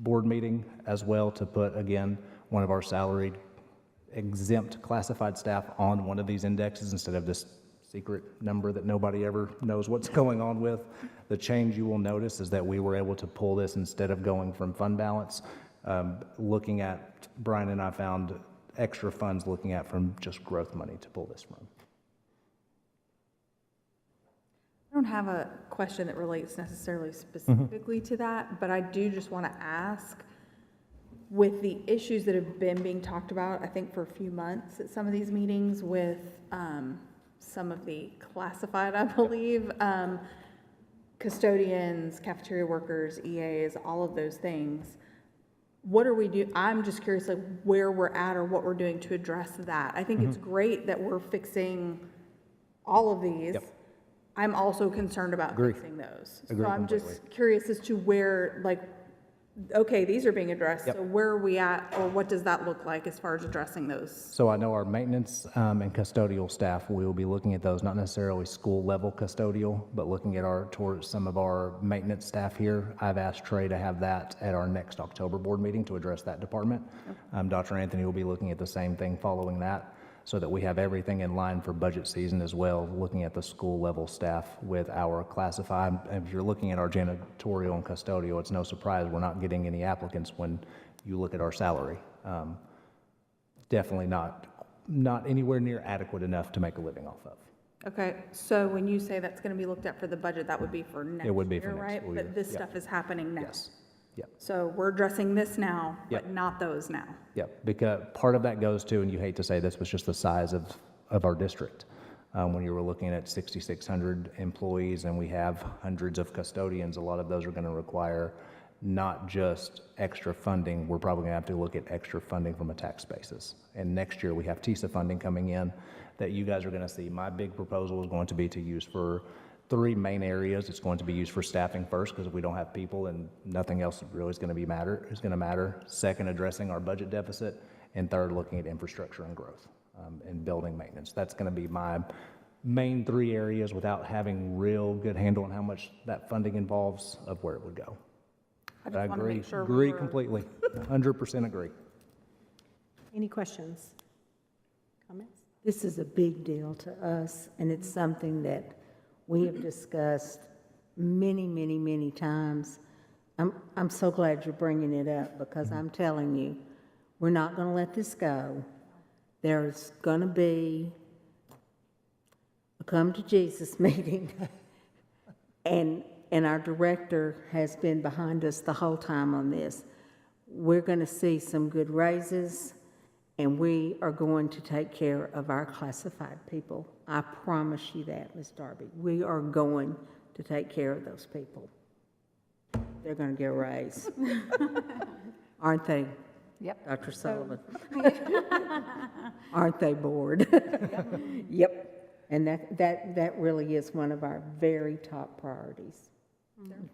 board meeting as well to put, again, one of our salaried exempt classified staff on one of these indexes instead of this secret number that nobody ever knows what's going on with. The change you will notice is that we were able to pull this instead of going from fund balance. Looking at, Brian and I found extra funds looking at from just growth money to pull this from. I don't have a question that relates necessarily specifically to that, but I do just want to ask, with the issues that have been being talked about, I think for a few months at some of these meetings with some of the classified, I believe, custodians, cafeteria workers, EAs, all of those things, what are we doing? I'm just curious, like, where we're at or what we're doing to address that. I think it's great that we're fixing all of these. Yep. I'm also concerned about Agree. fixing those. Agree So I'm completely. just curious as to where, like, okay, these are being addressed. Yep. So where are we at, or what does that look like as far as addressing those? So I know our maintenance and custodial staff, we will be looking at those, not necessarily school level custodial, but looking at towards some of our maintenance staff here. I've asked Trey to have that at our next October board meeting to address that department. Dr. Anthony will be looking at the same thing following that, so that we have everything in line for budget season as well, looking at the school level staff with our classified. If you're looking at our janitorial and custodial, it's no surprise we're not getting any applicants when you look at our salary. Definitely not anywhere near adequate enough to make a living off of. Okay, so when you say that's going to be looked at for the budget, that would be for next year, right? It would be for next school year. But this Yep. stuff is happening now. Yes. Yep. So we're addressing this now, Yep. but not those now. Yep, because part of that goes to, and you hate to say this, was just the size of our district. When you were looking at 6,600 employees and we have hundreds of custodians, a lot of those are going to require not just extra funding, we're probably going to have to look at extra funding from a tax basis. And next year we have TISA funding coming in that you guys are going to see. My big proposal is going to be to use for 3 main areas. It's going to be used for staffing first, because if we don't have people and nothing else really is going to matter. Second, addressing our budget deficit. And third, looking at infrastructure and growth and building maintenance. That's going to be my main 3 areas without having real good handle on how much that funding involves of where it would go. I But I just want to agree, make sure agree we're completely, 100% agree. Any questions? Comments? This is a big deal to us, and it's something that we have discussed many, many, many times. I'm so glad you're bringing it up, because I'm telling you, we're not going to let this go. There's going to be a come to Jesus meeting, and our director has been behind us the whole time on this. We're going to see some good raises, and we are going to take care of our classified people. I promise you that, Ms. Darby. We are going to take care of those people. They're going to get a raise. Aren't they? Yep. Dr. Sullivan. Aren't they bored? Yep. And that really is one of our very top priorities.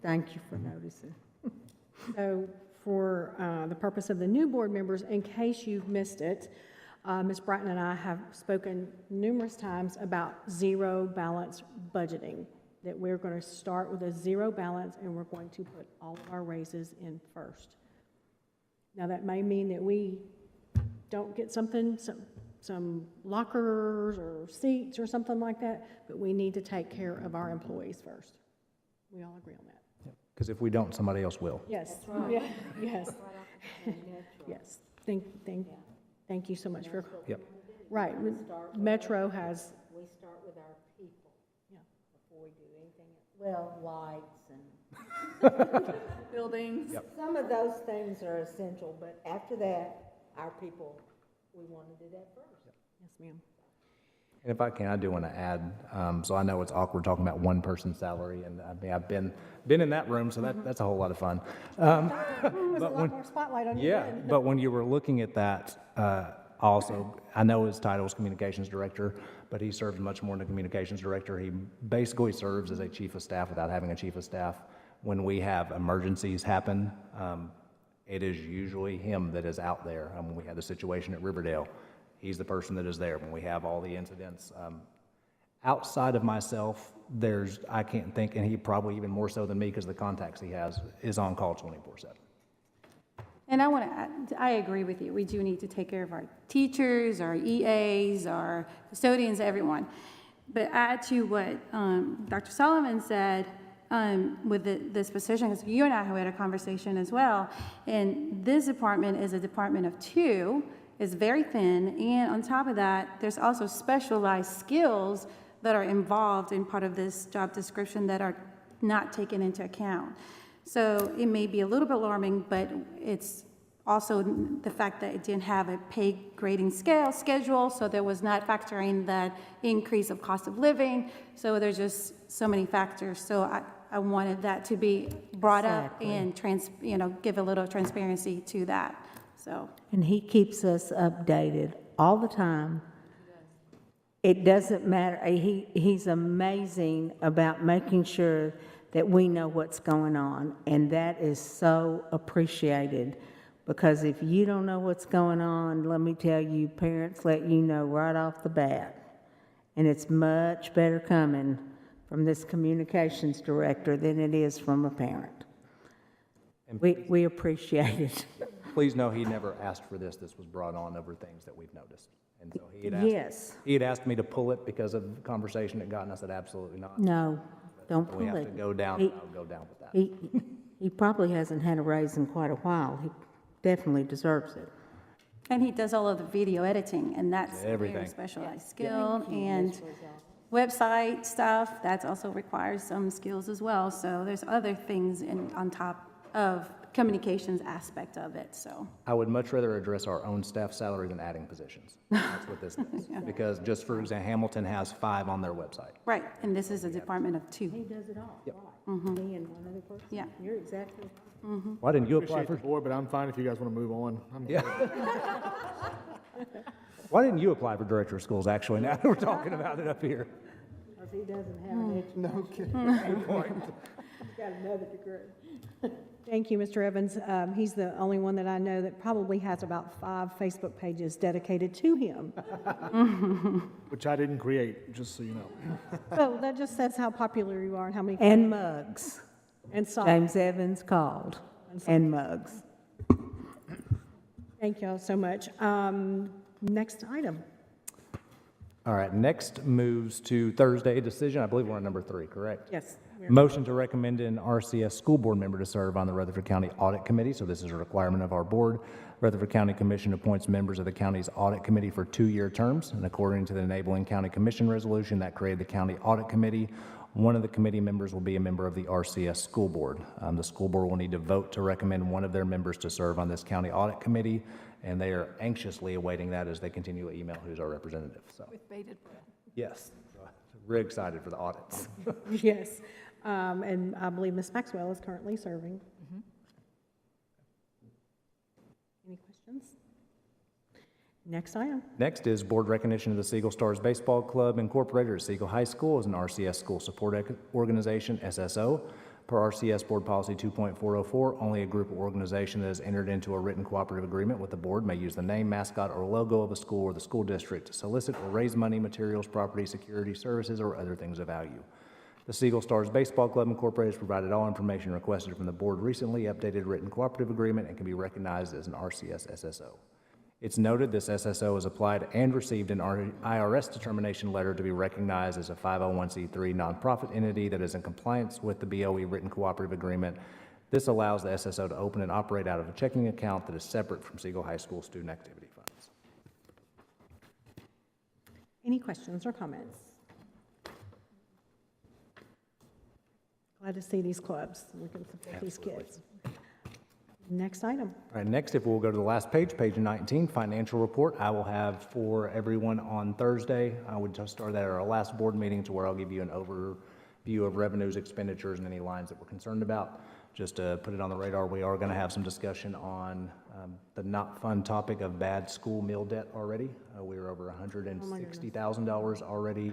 Thank you for noticing. So for the purpose of the new board members, in case you've missed it, Ms. Bratton and I have spoken numerous times about zero balance budgeting, that we're going to start with a zero balance and we're going to put all of our raises in first. Now, that may mean that we don't get some lockers or seats or something like that, but we need to take care of our employees first. We all agree on that. Because if we don't, somebody else will. Yes. Yeah. Yes. Yes. Thank you so much for. Yep. Right. Metro has. We start with our people. Yeah. Before we do anything else. Well, lights and Buildings. Yep. some of those things are essential, but after that, our people, we want to do that first. Yes, ma'am. And if I can, I do want to add, so I know it's awkward talking about one person's salary, and I mean, I've been in that room, so that's a whole lot of fun. There's a lot more spotlight on you. Yeah, but when you were looking at that, also, I know his title is Communications Director, but he serves much more than a Communications Director. He basically serves as a Chief of Staff without having a Chief of Staff. When we have emergencies happen, it is usually him that is out there. When we had the situation at Riverdale, he's the person that is there when we have all the incidents. Outside of myself, I can't think, and he probably even more so than me because the contacts he has, is on call 24/7. And I want to add, I agree with you. We do need to take care of our teachers, our EAs, our custodians, everyone. But add to what Dr. Sullivan said with this position, because you and I had a conversation as well, and this department is a department of 2, is very thin, and on top of that, there's also specialized skills that are involved in part of this job description that are not taken into account. So it may be a little bit alarming, but it's also the fact that it didn't have a pay grading schedule, so there was not factoring that increase of cost of living. So there's just so many factors. So I wanted that to be brought up and give a little transparency to that. So. And he keeps us updated all the time. It doesn't matter. He's amazing about making sure that we know what's going on, and that is so appreciated, because if you don't know what's going on, let me tell you, parents let you know right off the bat, and it's much better coming from this communications director than it is from a parent. We appreciate it. Please know he never asked for this. This was brought on over things that we've noticed. And so he had asked me to pull it because of the conversation it got, and I said, absolutely not. No, don't pull it. We have to go down, and I'll go down with that. He probably hasn't had a raise in quite a while. He definitely deserves it. And he does all of the video editing, and that's a very specialized skill. And website stuff, that also requires some skills as well. So there's other things on top of communications aspect of it, so. I would much rather address our own staff salary than adding positions. That's what this is. Yeah. Because just for example, Hamilton has 5 on their website. Right, and this is a department of 2. He does it all. Yep. Right. Me and one other person. Yeah. You're exactly right. Why didn't you apply Appreciate for? the board, but I'm fine if you guys want to move on. Yeah. Why didn't you apply for director of schools, actually, now that we're talking about it up here? Because he doesn't have an extra. No kidding. Good point. He's got another degree. Thank you, Mr. Evans. He's the only one that I know that probably has about 5 Facebook pages dedicated to him. Which I didn't create, just so you know. So that just says how popular you are and how many. And mugs. And socks. James Evans called. And mugs. Thank you all so much. Next item. All right, next moves to Thursday decision. I believe we're on number 3, correct? Yes. Motion to recommend an RCS school board member to serve on the Rutherford County Audit Committee. So this is a requirement of our board. Rutherford County Commission appoints members of the county's audit committee for 2-year terms. And according to the enabling county commission resolution that created the county audit committee, one of the committee members will be a member of the RCS school board. The school board will need to vote to recommend one of their members to serve on this county audit committee. And they are anxiously awaiting that as they continue to email who's our representative. So With bated breath. yes, really excited for the audits. Yes. And I believe Ms. Maxwell is currently serving. Any questions? Next item. Next is board recognition of the Segal Stars Baseball Club Incorporated at Segal High School as an RCS School Support Organization, SSO. Per RCS Board Policy 2.404, only a group or organization that has entered into a written cooperative agreement with the board may use the name, mascot, or logo of a school or the school district to solicit or raise money, materials, property, security, services, or other things of value. The Segal Stars Baseball Club Incorporated has provided all information requested from the board recently updated written cooperative agreement and can be recognized as an RCS SSO. It's noted this SSO has applied and received an IRS determination letter to be recognized as a 501c3 nonprofit entity that is in compliance with the BOE written cooperative agreement. This allows the SSO to open and operate out of a checking account that is separate from Segal High School student activity funds. Any questions or comments? Glad to see these clubs. We can support these kids. Next item. All right, next, if we'll go to the last page, page 19, financial report. I will have for everyone on Thursday. We just started at our last board meeting to where I'll give you an overview of revenues, expenditures, and any lines that we're concerned about. Just to put it on the radar, we are going to have some discussion on the not fun topic of bad school meal debt already. We are over $160,000 already.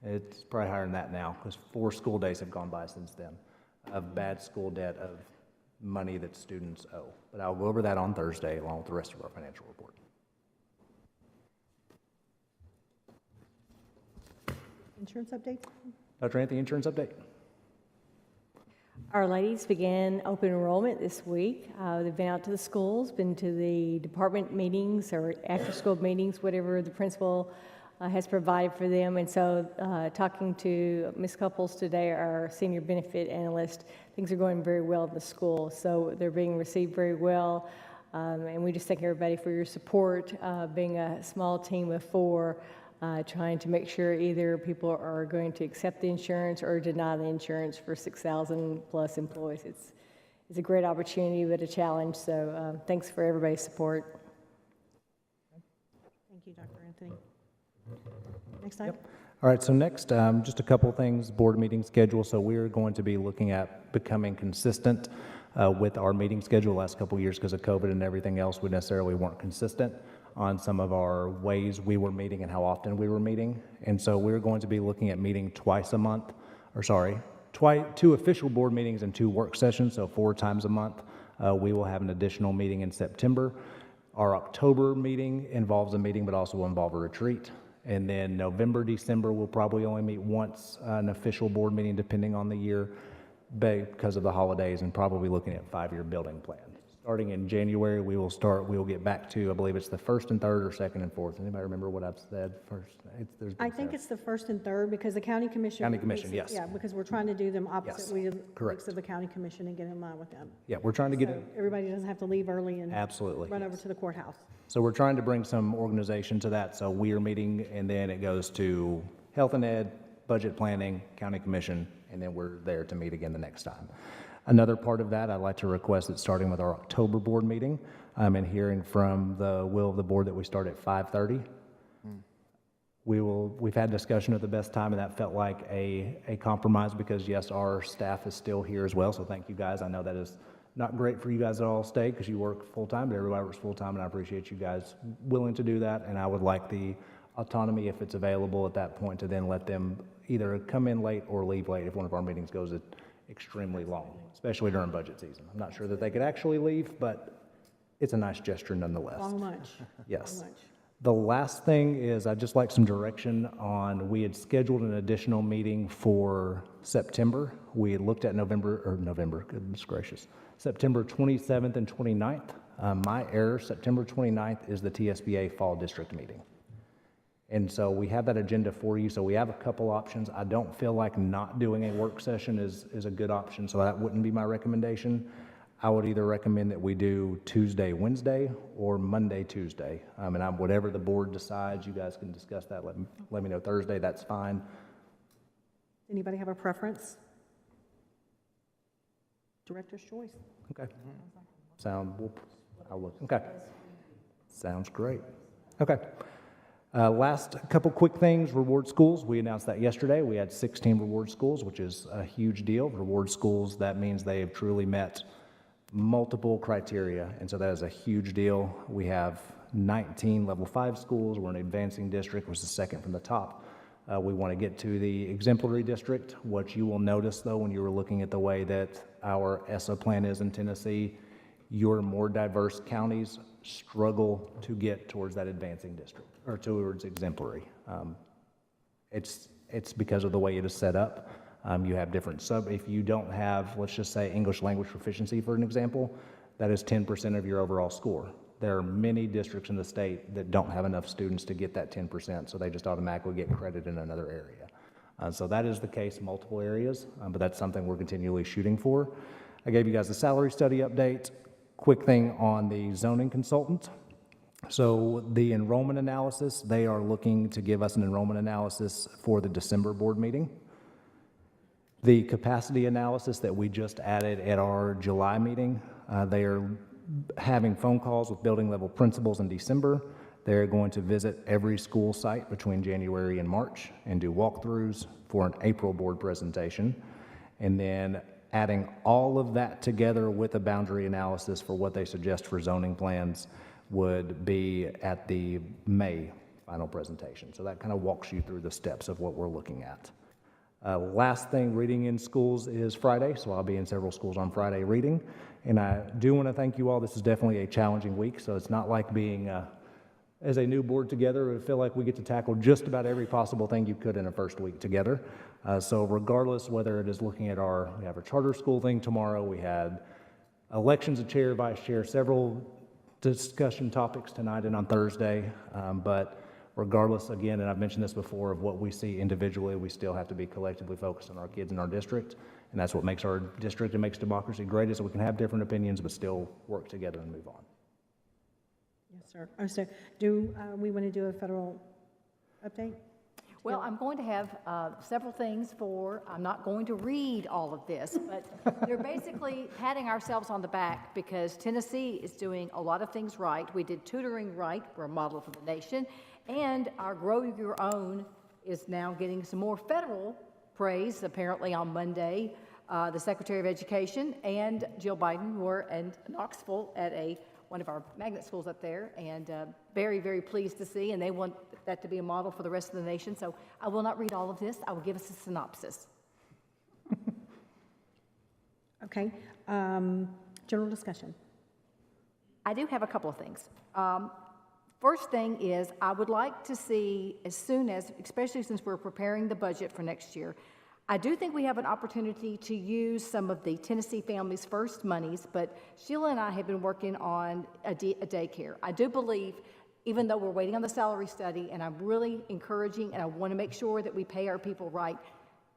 It's probably higher than that now because 4 school days have gone by since then of bad school debt of money that students owe. But I'll go over that on Thursday along with the rest of our financial report. Insurance update? Dr. Anthony, insurance update? Our ladies began open enrollment this week. They've been out to the schools, been to the department meetings or after-school meetings, whatever the principal has provided for them. And so talking to Ms. Couples today, our senior benefit analyst, things are going very well at the school. So they're being received very well. And we just thank everybody for your support, being a small team of 4, trying to make sure either people are going to accept the insurance or deny the insurance for 6,000 plus employees. It's a great opportunity, but a challenge. So thanks for everybody's support. Thank you, Dr. Anthony. Next item. All right, so next, just a couple things, board meeting schedule. So we're going to be looking at becoming consistent with our meeting schedule. The last couple of years, because of COVID and everything else, we necessarily weren't consistent on some of our ways we were meeting and how often we were meeting. And so we're going to be looking at meeting twice a month, or sorry, 2 official board meetings and 2 work sessions, so 4 times a month. We will have an additional meeting in September. Our October meeting involves a meeting, but also will involve a retreat. And then November, December, we'll probably only meet once, an official board meeting, depending on the year, because of the holidays, and probably looking at 5-year building plan. Starting in January, we will get back to, I believe it's the 1st and 3rd or 2nd and 4th. Anybody remember what I've said first? I think it's the 1st and 3rd because the county commission. County commission, yes. Yeah, because we're trying to do them opposite weeks correct. of the county commission and get in line with them. Yeah, we're trying to get So it. everybody doesn't have to leave early and Absolutely, run over yes. to the courthouse. So we're trying to bring some organization to that. So we are meeting, and then it goes to health and ed, budget planning, county commission, and then we're there to meet again the next time. Another part of that, I'd like to request that starting with our October board meeting, and hearing from the will of the board that we start at 5:30. We've had discussion at the best time, and that felt like a compromise because yes, our staff is still here as well. So thank you guys. I know that is not great for you guys to all stay because you work full time, but everybody works full time, and I appreciate you guys willing to do that. And I would like the autonomy, if it's available at that point, to then let them either come in late or leave late if one of our meetings goes extremely long, especially during budget season. I'm not sure that they could actually leave, but it's a nice gesture nonetheless. Long lunch. Yes. Long lunch. The last thing is I'd just like some direction on, we had scheduled an additional meeting for September. We had looked at November, goodness gracious, September 27th and 29th. My error, September 29th is the TSBA Fall District meeting. And so we have that agenda for you. So we have a couple options. I don't feel like not doing a work session is a good option, so that wouldn't be my recommendation. I would either recommend that we do Tuesday, Wednesday, or Monday, Tuesday. And whatever the board decides, you guys can discuss that. Let me know Thursday, that's fine. Anybody have a preference? Director's choice. Okay. Okay. Sounds great. Okay. Last couple quick things, reward schools. We announced that yesterday. We had 16 reward schools, which is a huge deal. Reward schools, that means they have truly met multiple criteria, and so that is a huge deal. We have 19 level 5 schools. We're an advancing district, which is the second from the top. We want to get to the exemplary district. What you will notice, though, when you were looking at the way that our ESSA plan is in Tennessee, your more diverse counties struggle to get towards that advancing district, or towards exemplary. It's because of the way it is set up. You have different if you don't have, let's just say, English language proficiency, for an example, that is 10% of your overall score. There are many districts in the state that don't have enough students to get that 10%, so they just automatically get credit in another area. So that is the case in multiple areas, but that's something we're continually shooting for. I gave you guys a salary study update. Quick thing on the zoning consultant. So the enrollment analysis, they are looking to give us an enrollment analysis for the December board meeting. The capacity analysis that we just added at our July meeting, they are having phone calls with building level principals in December. They're going to visit every school site between January and March and do walkthroughs for an April board presentation. And then adding all of that together with a boundary analysis for what they suggest for zoning plans would be at the May final presentation. So that kind of walks you through the steps of what we're looking at. Last thing, reading in schools is Friday, so I'll be in several schools on Friday reading. And I do want to thank you all. This is definitely a challenging week, so it's not like being, as a new board together, we feel like we get to tackle just about every possible thing you could in a first week together. So regardless, whether it is looking at we have our charter school thing tomorrow, we had elections of chair, vice chair, several discussion topics tonight and on Thursday, but regardless, again, and I've mentioned this before, of what we see individually, we still have to be collectively focused on our kids in our district, and that's what makes our district and makes democracy great, is that we can have different opinions but still work together and move on. Yes, sir. Oh, so do we want to do a federal update? Well, I'm going to have several things I'm not going to read all of this, but they're basically patting ourselves on the back because Tennessee is doing a lot of things right. We did tutoring right. We're a model for the nation. And our Grow Your Own is now getting some more federal praise. Apparently on Monday, the Secretary of Education and Jill Biden were in Knoxville at one of our magnet schools up there, and very, very pleased to see, and they want that to be a model for the rest of the nation. So I will not read all of this. I will give us a synopsis. Okay. General discussion. I do have a couple of things. First thing is, I would like to see, as soon as, especially since we're preparing the budget for next year, I do think we have an opportunity to use some of the Tennessee Families First monies, but Sheila and I have been working on a daycare. I do believe, even though we're waiting on the salary study, and I'm really encouraging, and I want to make sure that we pay our people right,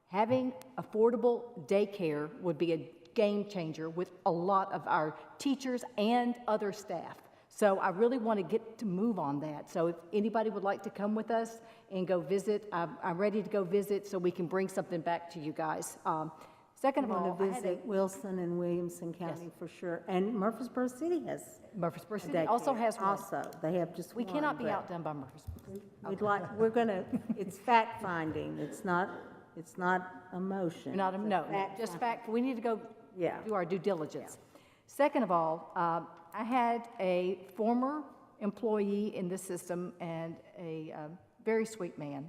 having affordable daycare would be a game changer with a lot of our teachers and other staff. So I really want to get to move on that. So if anybody would like to come with us and go visit, I'm ready to go visit so we can bring something back to you guys. Second of all, I want to visit Wilson and Williamson County for sure. And Murfreesboro City has. Murfreesboro City also has one. Also, they have just We one. cannot be outdone by Murfreesboro. We're gonna, it's fact finding. It's not a motion. No, just fact. We need to go do our due diligence. Second of all, I had a former employee in the system and a very sweet man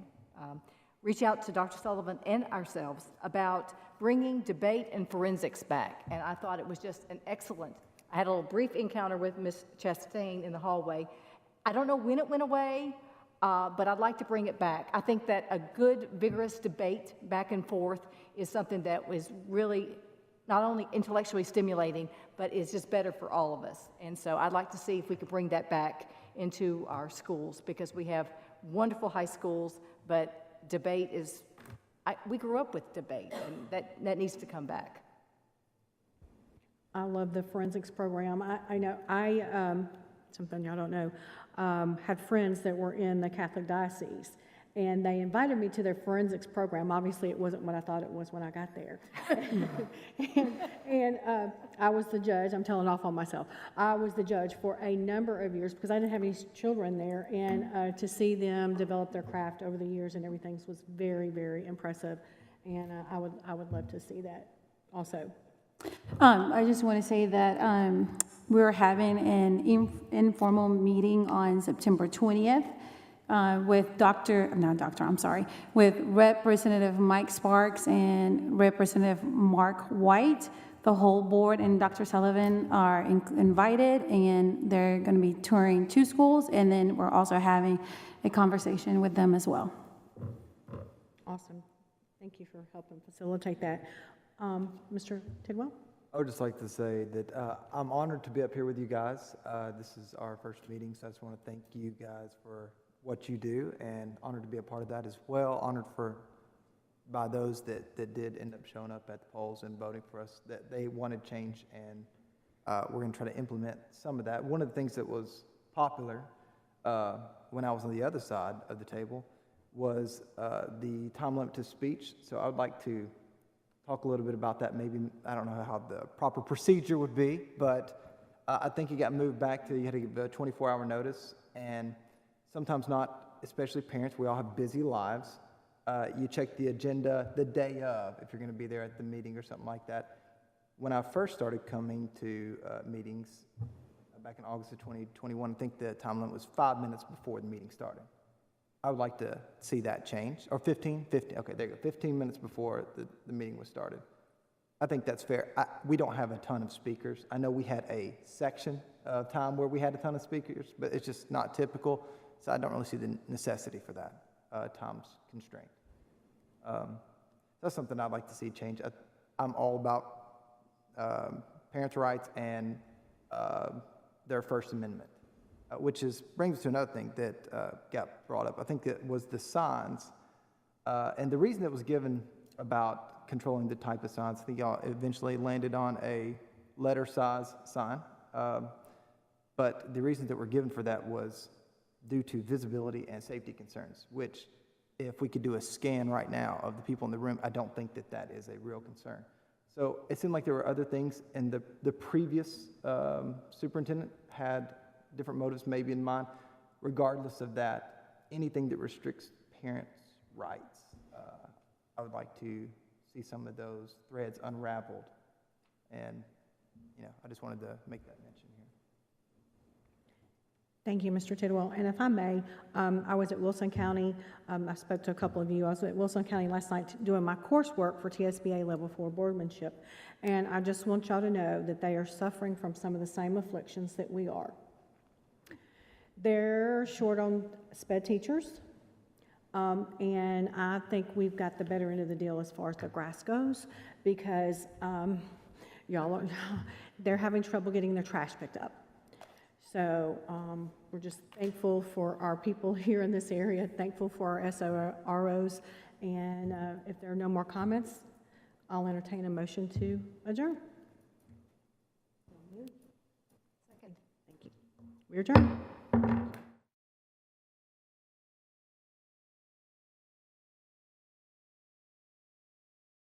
reach out to Dr. Sullivan and ourselves about bringing debate and forensics back. And I thought it was just an excellent, I had a little brief encounter with Ms. Chastain in the hallway. I don't know when it went away, but I'd like to bring it back. I think that a good, vigorous debate back and forth is something that was really not only intellectually stimulating, but is just better for all of us. And so I'd like to see if we could bring that back into our schools, because we have wonderful high schools, but debate is, we grew up with debate, and that needs to come back. I love the forensics program. I know, something y'all don't know, had friends that were in the Catholic diocese, and they invited me to their forensics program. Obviously, it wasn't what I thought it was when I got there. and I was the judge. I'm telling off on myself. I was the judge for a number of years because I didn't have any children there, and to see them develop their craft over the years and everything was very, very impressive. And I would love to see that also. I just want to say that we're having an informal meeting on September 20th with with Representative Mike Sparks and Representative Mark White. The whole board and Dr. Sullivan are invited, and they're going to be touring 2 schools, and then we're also having a conversation with them as well. Awesome. Thank you for helping facilitate that. Mr. Tidwell? I would just like to say that I'm honored to be up here with you guys. This is our first meeting, so I just want to thank you guys for what you do, and honored to be a part of that as well. Honored by those that did end up showing up at the polls and voting for us, that they wanted change, and we're going to try to implement some of that. One of the things that was popular when I was on the other side of the table was the time limit to speech. So I would like to talk a little bit about that. Maybe, I don't know how the proper procedure would be, but I think it got moved back to you had to give a 24-hour notice, and sometimes not, especially parents, we all have busy lives. You check the agenda the day of, if you're going to be there at the meeting or something like that. When I first started coming to meetings back in August of 2021, I think the time limit was 5 minutes before the meeting started. I would like to see that change, or 15, okay, there you go, 15 minutes before the meeting was started. I think that's fair. We don't have a ton of speakers. I know we had a section of time where we had a ton of speakers, but it's just not typical, so I don't really see the necessity for that time's constraint. That's something I'd like to see change. I'm all about parents' rights and their First Amendment. Which brings us to another thing that got brought up. I think it was the signs. And the reason it was given about controlling the type of signs, I think y'all eventually landed on a letter size sign. But the reason that were given for that was due to visibility and safety concerns, which if we could do a scan right now of the people in the room, I don't think that is a real concern. So it seemed like there were other things, and the previous superintendent had different motives maybe in mind. Regardless of that, anything that restricts parents' rights, I would like to see some of those threads unraveled. And, I just wanted to make that mention here. Thank you, Mr. Tidwell. And if I may, I was at Wilson County. I spoke to a couple of you. I was at Wilson County last night doing my coursework for TSBA Level 4 boardmanship. And I just want y'all to know that they are suffering from some of the same afflictions that we are. They're short on sped teachers, and I think we've got the better end of the deal as far as the grass goes, because they're having trouble getting their trash picked up. So we're just thankful for our people here in this area, thankful for our SOROs, and if there are no more comments, I'll entertain a motion to adjourn. Second. Thank you. We adjourn.